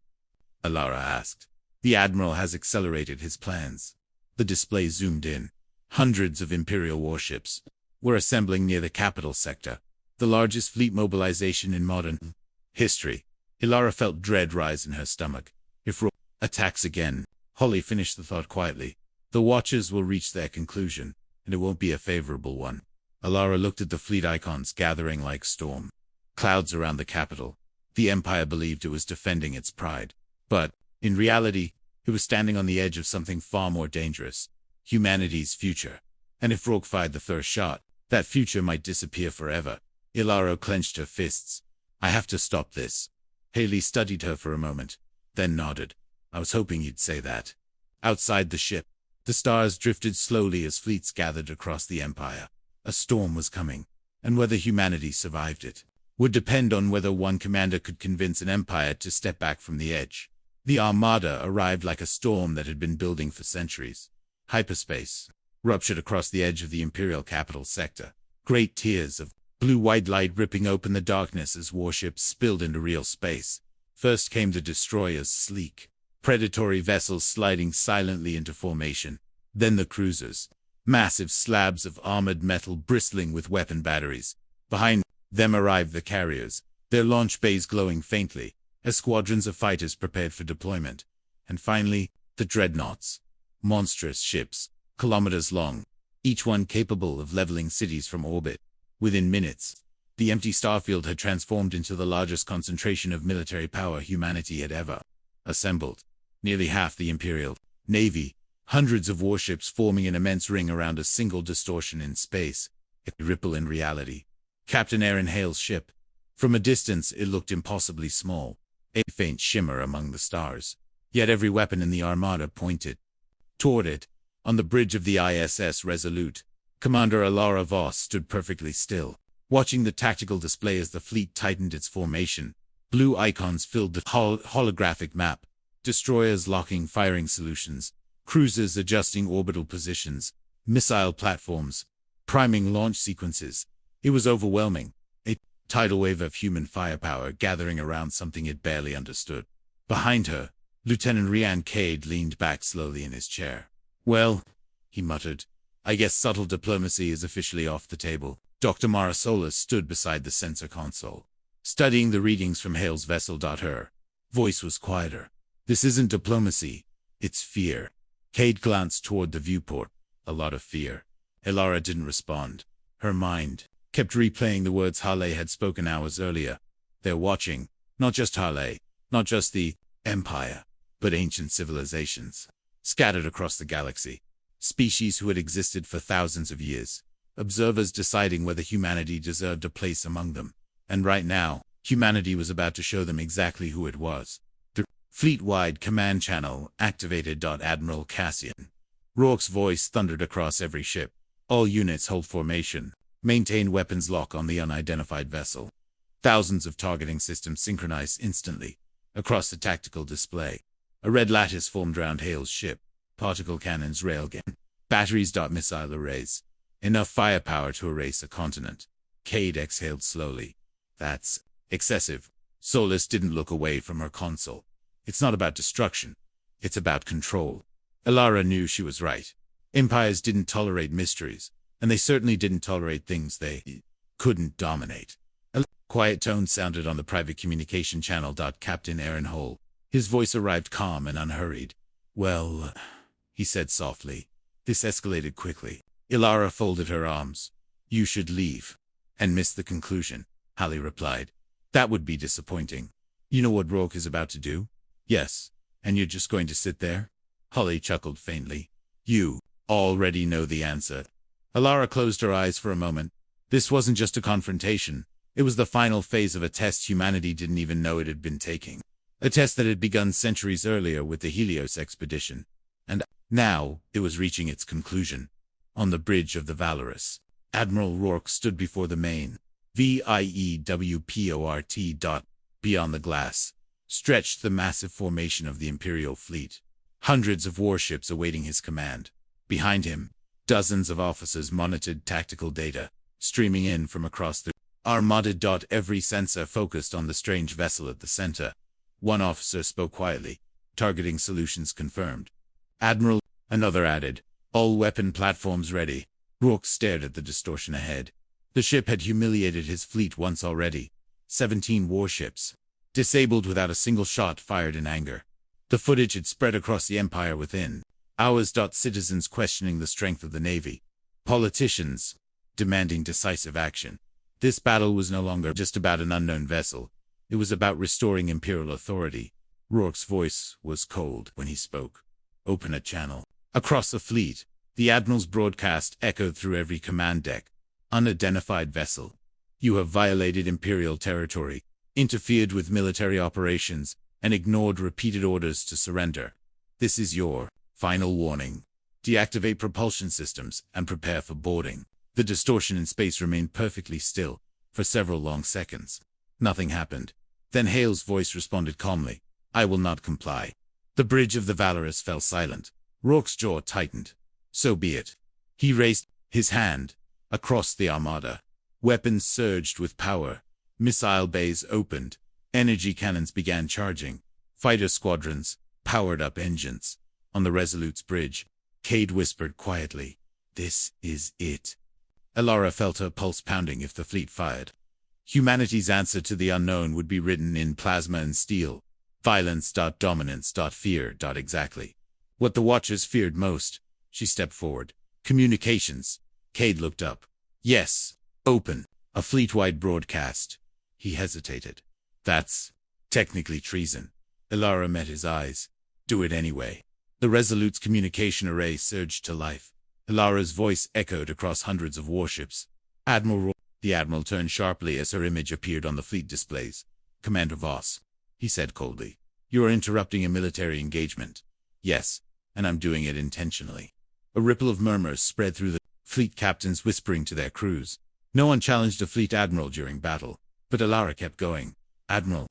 A: Elara asked. The Admiral has accelerated his plans. The display zoomed in. Hundreds of Imperial warships were assembling near the capital sector, the largest fleet mobilization in modern history. Elara felt dread rise in her stomach. If Rook attacks again, Hale finished the thought quietly. The Watchers will reach their conclusion, and it won't be a favorable one. Elara looked at the fleet icons gathering like storm clouds around the capital. The Empire believed it was defending its pride. But, in reality, it was standing on the edge of something far more dangerous. Humanity's future. And if Rogue fired the first shot, that future might disappear forever. Elara clenched her fists. I have to stop this. Hale studied her for a moment, then nodded. I was hoping you'd say that. Outside the ship, the stars drifted slowly as fleets gathered across the Empire. A storm was coming, and whether humanity survived it would depend on whether one commander could convince an empire to step back from the edge. The Armada arrived like a storm that had been building for centuries. Hyperspace ruptured across the edge of the Imperial capital sector. Great tiers of blue-white light ripping open the darkness as warships spilled into real space. First came the destroyers, sleek, predatory vessels sliding silently into formation. Then the cruisers, massive slabs of armored metal bristling with weapon batteries. Behind them arrived the carriers, their launch bays glowing faintly, as squadrons of fighters prepared for deployment. And finally, the dreadnoughts. Monstrous ships, kilometers long, each one capable of leveling cities from orbit. Within minutes, the empty starfield had transformed into the largest concentration of military power humanity had ever assembled. Nearly half the Imperial Navy, hundreds of warships forming an immense ring around a single distortion in space, a ripple in reality. Captain Arin Hale's ship. From a distance it looked impossibly small, a faint shimmer among the stars. Yet every weapon in the Armada pointed toward it. On the bridge of the ISS Resolute, Commander Elara Voss stood perfectly still, watching the tactical display as the fleet tightened its formation. Blue icons filled the holographic map, destroyers locking firing solutions, cruisers adjusting orbital positions, missile platforms priming launch sequences. It was overwhelming, a tidal wave of human firepower gathering around something it barely understood. Behind her, Lieutenant Rian Cade leaned back slowly in his chair. Well, he muttered, I guess subtle diplomacy is officially off the table. Dr. Marasola stood beside the sensor console, studying the readings from Hale's vessel. Her voice was quieter. This isn't diplomacy, it's fear. Cade glanced toward the viewport. A lot of fear. Elara didn't respond. Her mind kept replaying the words Hale had spoken hours earlier. They're watching, not just Hale, not just the Empire, but ancient civilizations, scattered across the galaxy. Species who had existed for thousands of years. Observers deciding whether humanity deserved a place among them. And right now, humanity was about to show them exactly who it was. The fleet-wide command channel activated. Admiral Cassian. Rourke's voice thundered across every ship. All units hold formation. Maintain weapons lock on the unidentified vessel. Thousands of targeting systems synchronized instantly. Across the tactical display, a red lattice formed around Hale's ship. Particle cannons, railgun, batteries. Missile arrays. Enough firepower to erase a continent. Cade exhaled slowly. That's excessive. Solis didn't look away from her console. It's not about destruction. It's about control. Elara knew she was right. Empires didn't tolerate mysteries, and they certainly didn't tolerate things they couldn't dominate. A quiet tone sounded on the private communication channel. Captain Arin Hale. His voice arrived calm and unhurried. Well, he said softly. This escalated quickly. Elara folded her arms. You should leave. And miss the conclusion, Hale replied. That would be disappointing. You know what Rourke is about to do? Yes. And you're just going to sit there? Hale chuckled faintly. You already know the answer. Elara closed her eyes for a moment. This wasn't just a confrontation. It was the final phase of a test humanity didn't even know it had been taking. A test that had begun centuries earlier with the Helios expedition. And now, it was reaching its conclusion. On the bridge of the Valorous, Admiral Rourke stood before the main VIEWPORT. Beyond the glass, stretched the massive formation of the Imperial fleet. Hundreds of warships awaiting his command. Behind him, dozens of officers monitored tactical data, streaming in from across the Armada. Every sensor focused on the strange vessel at the center. One officer spoke quietly. Targeting solutions confirmed. Admiral, another added. All weapon platforms ready. Rourke stared at the distortion ahead. The ship had humiliated his fleet once already. 17 warships. Disabled without a single shot fired in anger. The footage had spread across the empire within. Hours. Citizens questioning the strength of the Navy. Politicians demanding decisive action. This battle was no longer just about an unknown vessel. It was about restoring Imperial authority. Rourke's voice was cold when he spoke. Open a channel. Across the fleet, the Admiral's broadcast echoed through every command deck. Unidentified vessel. You have violated Imperial territory, interfered with military operations, and ignored repeated orders to surrender. This is your final warning. Deactivate propulsion systems and prepare for boarding. The distortion in space remained perfectly still for several long seconds. Nothing happened. Then Hale's voice responded calmly. I will not comply. The bridge of the Valorous fell silent. Rourke's jaw tightened. So be it. He raised his hand across the armada. Weapons surged with power. Missile bays opened. Energy cannons began charging. Fighter squadrons powered up engines. On the Resolute's bridge, Cade whispered quietly, "This is it." Elara felt her pulse pounding if the fleet fired. Humanity's answer to the unknown would be written in plasma and steel. Violence. Dominance. Fear. Exactly what the Watchers feared most. She stepped forward. Communications. Cade looked up. Yes. Open. A fleet-wide broadcast. He hesitated. That's technically treason. Elara met his eyes. Do it anyway. The Resolute's communication array surged to life. Elara's voice echoed across hundreds of warships. Admiral. The Admiral turned sharply as her image appeared on the fleet displays. Commander Voss, he said coldly. You are interrupting a military engagement. Yes, and I'm doing it intentionally. A ripple of murmurs spread through the fleet captains whispering to their crews. No one challenged a fleet admiral during battle, but Elara kept going. Admiral,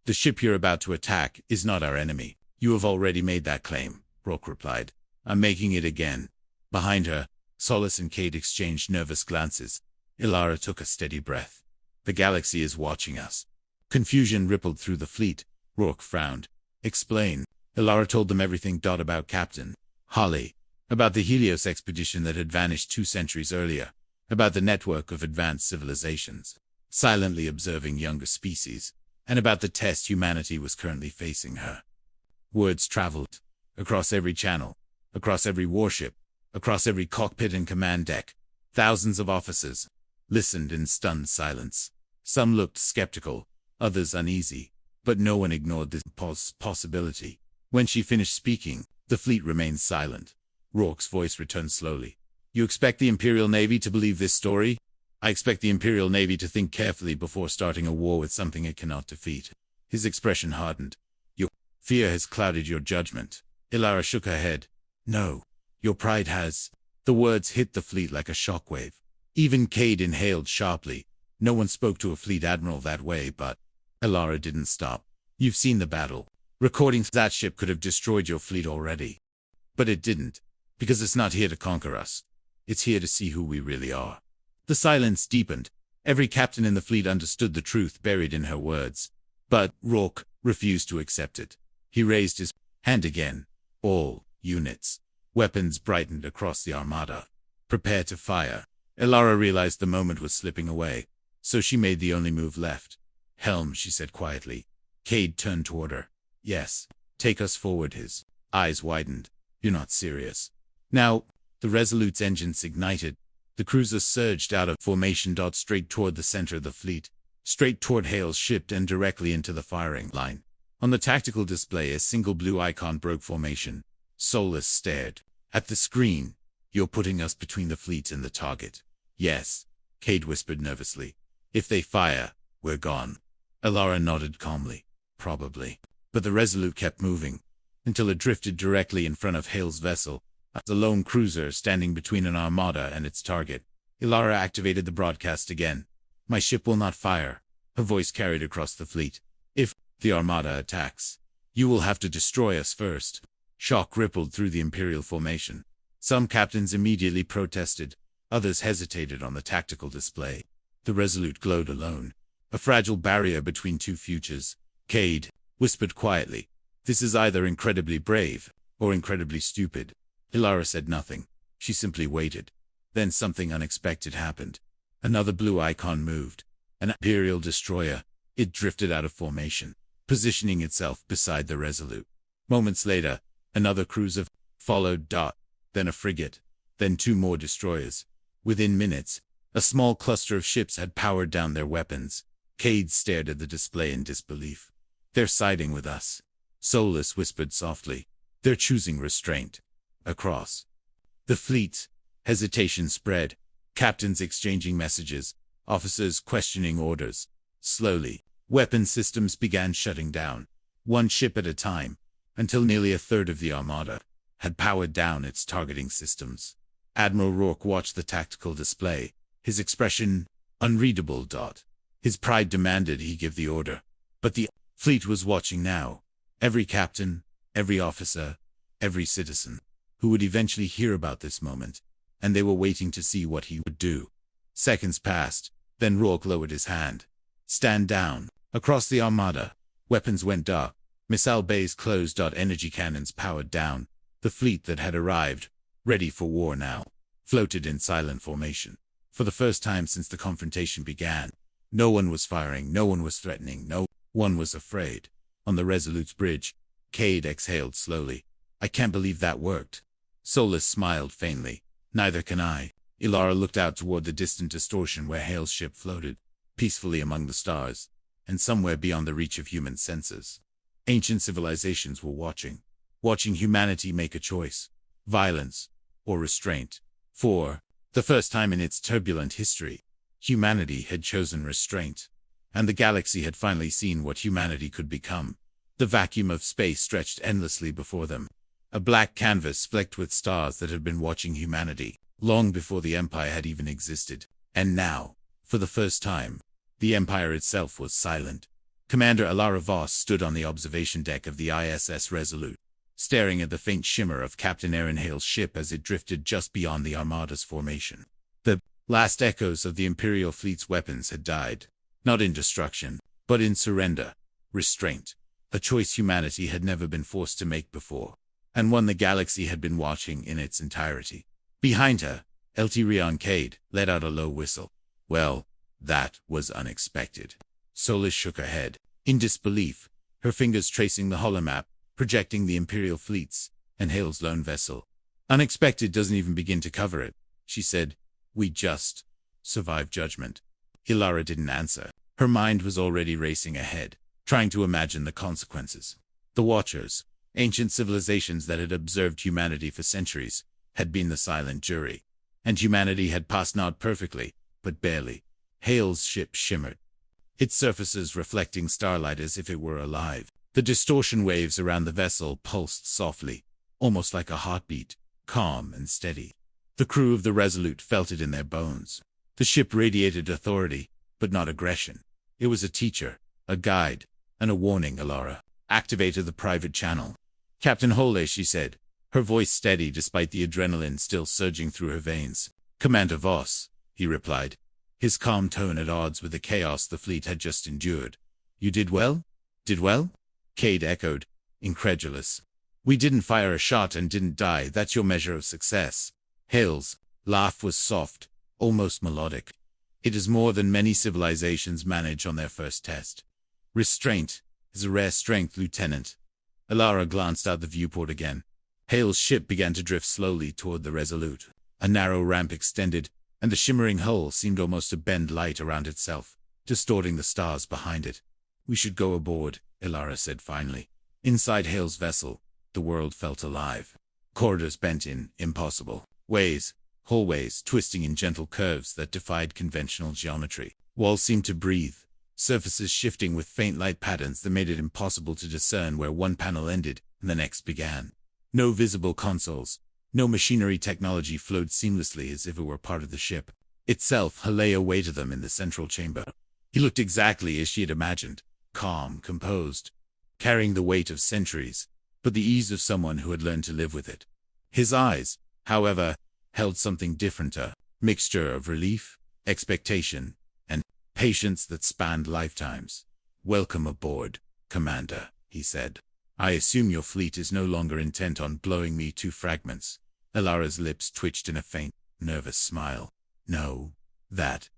A: the ship you're about to attack is not our enemy. You have already made that claim, Rourke replied. I'm making it again. Behind her, Solis and Cade exchanged nervous glances. Elara took a steady breath. The galaxy is watching us. Confusion rippled through the fleet. Rourke frowned. Explain. Elara told them everything. About Captain Hale, about the Helios expedition that had vanished 2 centuries earlier, about the network of advanced civilizations, silently observing younger species, and about the test humanity was currently facing her. Words traveled across every channel, across every warship, across every cockpit and command deck. Thousands of officers listened in stunned silence. Some looked skeptical, others uneasy, but no one ignored this possibility. When she finished speaking, the fleet remained silent. Rourke's voice returned slowly. You expect the Imperial Navy to believe this story? I expect the Imperial Navy to think carefully before starting a war with something it cannot defeat. His expression hardened. Your fear has clouded your judgment. Elara shook her head. No, your pride has. The words hit the fleet like a shockwave. Even Cade inhaled sharply. No one spoke to a fleet admiral that way, but Elara didn't stop. You've seen the battle. Recording that ship could have destroyed your fleet already. But it didn't, because it's not here to conquer us. It's here to see who we really are. The silence deepened. Every captain in the fleet understood the truth buried in her words. But Rourke refused to accept it. He raised his hand again. All units. Weapons brightened across the armada. Prepare to fire. Elara realized the moment was slipping away, so she made the only move left. Helm, she said quietly. Cade turned toward her. Yes, take us forward. His eyes widened. You're not serious. Now, the Resolute's engines ignited. The cruiser surged out of formation. Straight toward the center of the fleet, straight toward Hale's ship and directly into the firing line. On the tactical display, a single blue icon broke formation. Solis stared at the screen. You're putting us between the fleet and the target. Yes, Cade whispered nervously. If they fire, we're gone. Elara nodded calmly. Probably. But the Resolute kept moving, until it drifted directly in front of Hale's vessel, a lone cruiser standing between an armada and its target. Elara activated the broadcast again. My ship will not fire. Her voice carried across the fleet. If the armada attacks, you will have to destroy us first. Shock rippled through the Imperial formation. Some captains immediately protested. Others hesitated on the tactical display. The Resolute glowed alone, a fragile barrier between two futures. Cade whispered quietly, "This is either incredibly brave, or incredibly stupid." Elara said nothing. She simply waited. Then something unexpected happened. Another blue icon moved. An Imperial destroyer. It drifted out of formation, positioning itself beside the Resolute. Moments later, another cruiser followed. Then a frigate. Then two more destroyers. Within minutes, a small cluster of ships had powered down their weapons. Cade stared at the display in disbelief. "They're siding with us," Solus whispered softly. "They're choosing restraint." Across the fleet, hesitation spread. Captains exchanging messages, officers questioning orders. Slowly, weapon systems began shutting down, one ship at a time, until nearly a third of the armada had powered down its targeting systems. Admiral Rourke watched the tactical display, his expression unreadable. His pride demanded he give the order. But the fleet was watching now. Every captain, every officer, every citizen, who would eventually hear about this moment, and they were waiting to see what he would do. Seconds passed, then Rourke lowered his hand. "Stand down." Across the armada, weapons went dark. Missile bays closed. Energy cannons powered down. The fleet that had arrived, ready for war now, floated in silent formation. For the first time since the confrontation began, no one was firing, no one was threatening, no one was afraid. On the Resolute's bridge, Cade exhaled slowly. "I can't believe that worked." Solus smiled faintly. "Neither can I." Elara looked out toward the distant distortion where Hale's ship floated, peacefully among the stars, and somewhere beyond the reach of human senses. Ancient civilizations were watching humanity make a choice: violence or restraint. For the first time in its turbulent history, humanity had chosen restraint, and the galaxy had finally seen what humanity could become. The vacuum of space stretched endlessly before them, a black canvas flecked with stars that had been watching humanity long before the Empire had even existed. And now, for the first time, the Empire itself was silent. Commander Elara Voss stood on the observation deck of the ISS Resolute, staring at the faint shimmer of Captain Arin Hale's ship as it drifted just beyond the Armada's formation. The last echoes of the Imperial fleet's weapons had died, not in destruction, but in surrender, restraint, a choice humanity had never been forced to make before, and one the galaxy had been watching in its entirety. Behind her, Cade let out a low whistle. "Well, that was unexpected." Solus shook her head, in disbelief, her fingers tracing the holomap, projecting the Imperial fleets, and Hale's lone vessel. "Unexpected doesn't even begin to cover it," she said. "We just survived judgment." Elara didn't answer. Her mind was already racing ahead, trying to imagine the consequences. The Watchers, ancient civilizations that had observed humanity for centuries, had been the silent jury, and humanity had passed not perfectly, but barely. Hale's ship shimmered, its surfaces reflecting starlight as if it were alive. The distortion waves around the vessel pulsed softly, almost like a heartbeat, calm and steady. The crew of the Resolute felt it in their bones. The ship radiated authority, but not aggression. It was a teacher, a guide, and a warning. Elara activated the private channel. "Captain Hale," she said, her voice steady despite the adrenaline still surging through her veins. "Commander Voss," he replied, his calm tone at odds with the chaos the fleet had just endured. "You did well?" "Did well?" Cade echoed, incredulous. "We didn't fire a shot and didn't die. That's your measure of success." Hale's laugh was soft, almost melodic. "It is more than many civilizations manage on their first test. Restraint is a rare strength, Lieutenant." Elara glanced out the viewport again. Hale's ship began to drift slowly toward the Resolute. A narrow ramp extended, and the shimmering hull seemed almost to bend light around itself, distorting the stars behind it. "We should go aboard," Elara said finally. Inside Hale's vessel, the world felt alive. Corridors bent in impossible ways, hallways twisting in gentle curves that defied conventional geometry. Walls seemed to breathe, surfaces shifting with faint light patterns that made it impossible to discern where one panel ended and the next began. No visible consoles, no machinery. Technology flowed seamlessly as if it were part of the ship itself. Hale awaited them in the central chamber. He looked exactly as she had imagined, calm, composed, carrying the weight of centuries, but the ease of someone who had learned to live with it. His eyes, however, held something different, a mixture of relief, expectation, and patience that spanned lifetimes. "Welcome aboard, Commander," he said. "I assume your fleet is no longer intent on blowing me to fragments." Elara's lips twitched in a faint, nervous smile. "No, that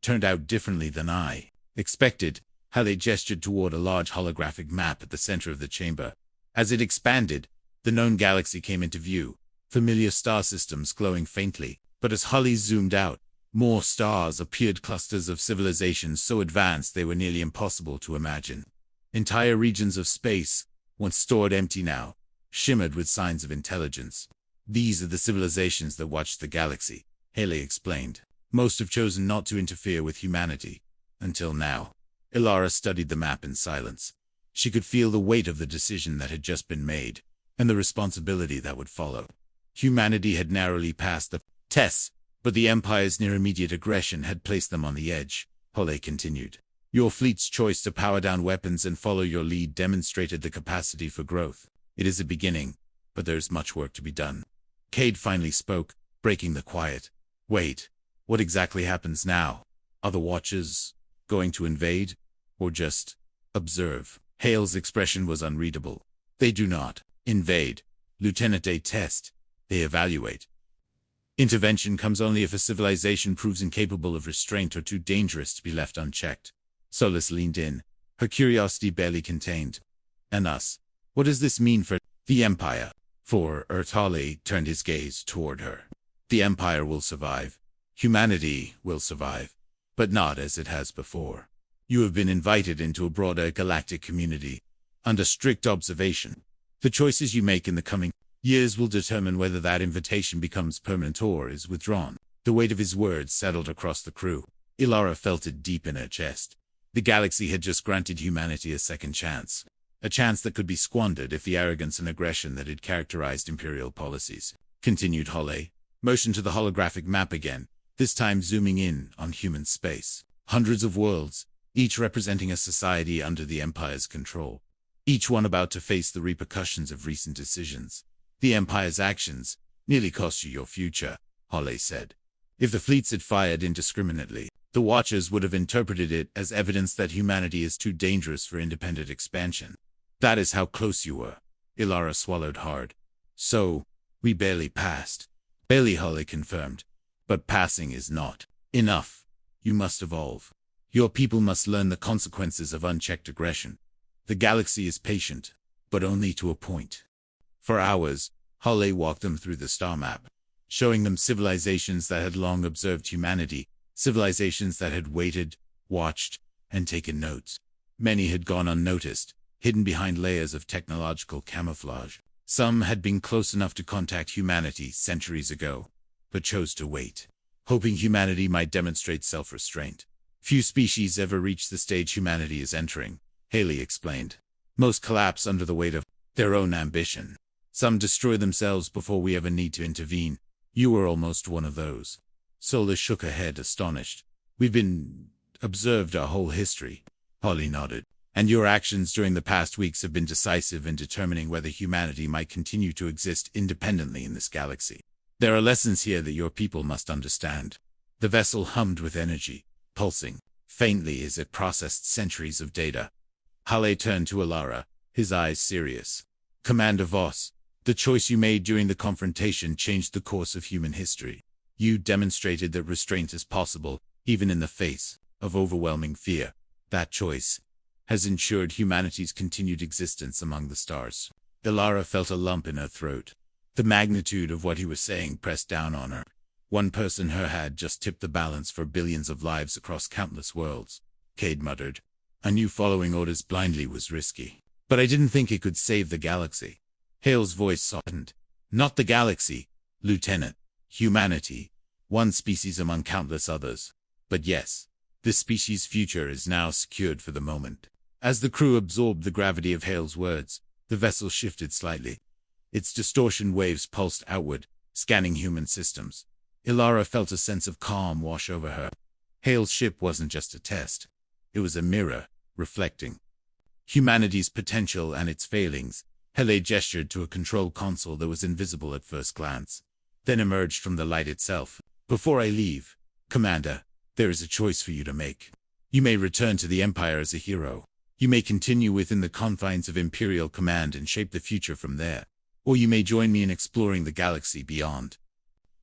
A: turned out differently than I expected." Hale gestured toward a large holographic map at the center of the chamber. As it expanded, the known galaxy came into view, familiar star systems glowing faintly. But as Hale zoomed out, more stars appeared, clusters of civilizations so advanced they were nearly impossible to imagine. Entire regions of space, once stored empty now, shimmered with signs of intelligence. "These are the civilizations that watched the galaxy," Hale explained. "Most have chosen not to interfere with humanity. Until now." Elara studied the map in silence. She could feel the weight of the decision that had just been made, and the responsibility that would follow. Humanity had narrowly passed the tests, but the Empire's near-immediate aggression had placed them on the edge. Hale continued. "Your fleet's choice to power down weapons and follow your lead demonstrated the capacity for growth. It is a beginning, but there's much work to be done." Cade finally spoke, breaking the quiet. "Wait, what exactly happens now? Are the Watchers going to invade? Or just observe?" Hale's expression was unreadable. "They do not invade, Lieutenant. They test. They evaluate. Intervention comes only if a civilization proves incapable of restraint or too dangerous to be left unchecked." Solis leaned in, her curiosity barely contained. "And us? What does this mean for the Empire?" For Hale turned his gaze toward her. "The Empire will survive. Humanity will survive. But not as it has before. You have been invited into a broader galactic community, under strict observation. The choices you make in the coming years will determine whether that invitation becomes permanent or is withdrawn." The weight of his words settled across the crew. Elara felt it deep in her chest. The galaxy had just granted humanity a second chance. A chance that could be squandered if the arrogance and aggression that had characterized Imperial policies continued. Hale motioned to the holographic map again, this time zooming in on human space. Hundreds of worlds, each representing a society under the Empire's control. Each one about to face the repercussions of recent decisions. "The Empire's actions nearly cost you your future," Hale said. "If the fleets had fired indiscriminately, the Watchers would have interpreted it as evidence that humanity is too dangerous for independent expansion. That is how close you were." Elara swallowed hard. "So, we barely passed." "Barely," Hale confirmed. "But passing is not enough. You must evolve. Your people must learn the consequences of unchecked aggression. The galaxy is patient, but only to a point." For hours, Hale walked them through the star map, showing them civilizations that had long observed humanity, civilizations that had waited, watched, and taken notes. Many had gone unnoticed, hidden behind layers of technological camouflage. Some had been close enough to contact humanity centuries ago, but chose to wait, hoping humanity might demonstrate self-restraint. "Few species ever reach the stage humanity is entering," Hale explained. "Most collapse under the weight of their own ambition. Some destroy themselves before we ever need to intervene. You were almost one of those." Solis shook her head, astonished. "We've been observed our whole history." Hale nodded. "And your actions during the past weeks have been decisive in determining whether humanity might continue to exist independently in this galaxy. There are lessons here that your people must understand." The vessel hummed with energy, pulsing faintly as it processed centuries of data. Hale turned to Elara, his eyes serious. "Commander Voss, the choice you made during the confrontation changed the course of human history. You demonstrated that restraint is possible, even in the face of overwhelming fear. That choice has ensured humanity's continued existence among the stars." Elara felt a lump in her throat. The magnitude of what he was saying pressed down on her. One person had just tipped the balance for billions of lives across countless worlds. Cade muttered. "I knew following orders blindly was risky, but I didn't think it could save the galaxy." Hale's voice softened. "Not the galaxy, Lieutenant. Humanity. One species among countless others. But yes, this species' future is now secured for the moment." As the crew absorbed the gravity of Hale's words, the vessel shifted slightly. Its distortion waves pulsed outward, scanning human systems. Elara felt a sense of calm wash over her. Hale's ship wasn't just a test. It was a mirror, reflecting humanity's potential and its failings. Hale gestured to a control console that was invisible at first glance, then emerged from the light itself. "Before I leave, Commander, there is a choice for you to make. You may return to the Empire as a hero. You may continue within the confines of Imperial command and shape the future from there. Or you may join me in exploring the galaxy beyond.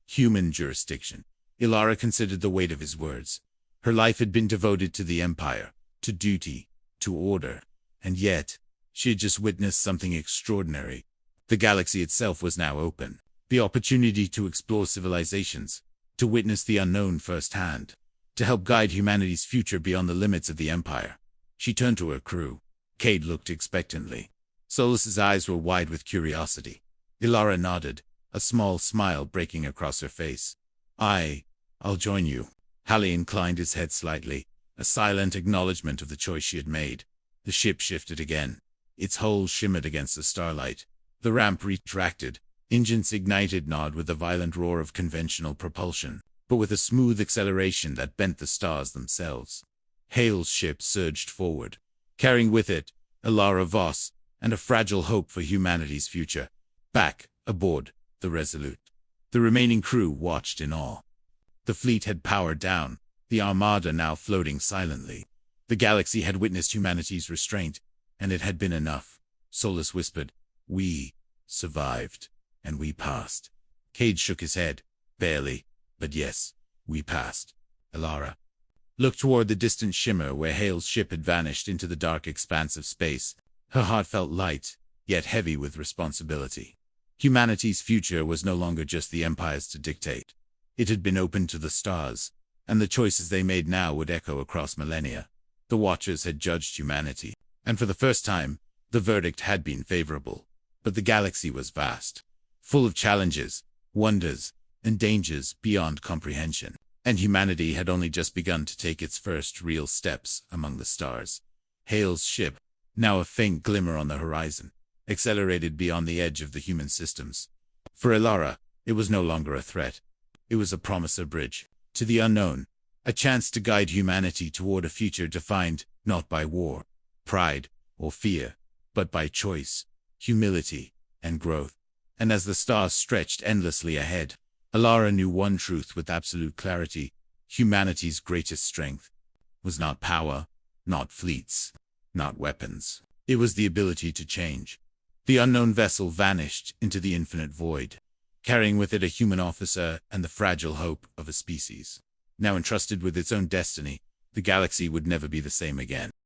A: Human jurisdiction. Elara considered the weight of his words. Her life had been devoted to the Empire, to duty, to order. And yet, she had just witnessed something extraordinary. The galaxy itself was now open. The opportunity to explore civilizations, to witness the unknown firsthand, to help guide humanity's future beyond the limits of the Empire. She turned to her crew. Cade looked expectantly. Solus's eyes were wide with curiosity. Elara nodded, a small smile breaking across her face. I'll join you. Hale inclined his head slightly, a silent acknowledgement of the choice she had made. The ship shifted again. Its hull shimmered against the starlight. The ramp retracted. Engines ignited not with the violent roar of conventional propulsion, but with a smooth acceleration that bent the stars themselves. Hale's ship surged forward, carrying with it Elara Voss and a fragile hope for humanity's future. Back, aboard, the Resolute. The remaining crew watched in awe. The fleet had powered down, the armada now floating silently. The galaxy had witnessed humanity's restraint, and it had been enough. Solus whispered, "We survived, and we passed." Cade shook his head. "Barely, but yes, we passed." Elara looked toward the distant shimmer where Hale's ship had vanished into the dark expanse of space. Her heart felt light, yet heavy with responsibility. Humanity's future was no longer just the Empire's to dictate. It had been opened to the stars, and the choices they made now would echo across millennia. The Watchers had judged humanity, and for the first time, the verdict had been favorable. But the galaxy was vast, full of challenges, wonders, and dangers beyond comprehension, and humanity had only just begun to take its first real steps among the stars. Hale's ship, now a faint glimmer on the horizon, accelerated beyond the edge of the human systems. For Elara, it was no longer a threat. It was a promise, a bridge to the unknown, a chance to guide humanity toward a future defined not by war, pride, or fear, but by choice, humility, and growth. And as the stars stretched endlessly ahead, Elara knew one truth with absolute clarity: humanity's greatest strength was not power, not fleets, not weapons. It was the ability to change. The unknown vessel vanished into the infinite void, carrying with it a human officer and the fragile hope of a species. Now entrusted with its own destiny, the galaxy would never be the same again.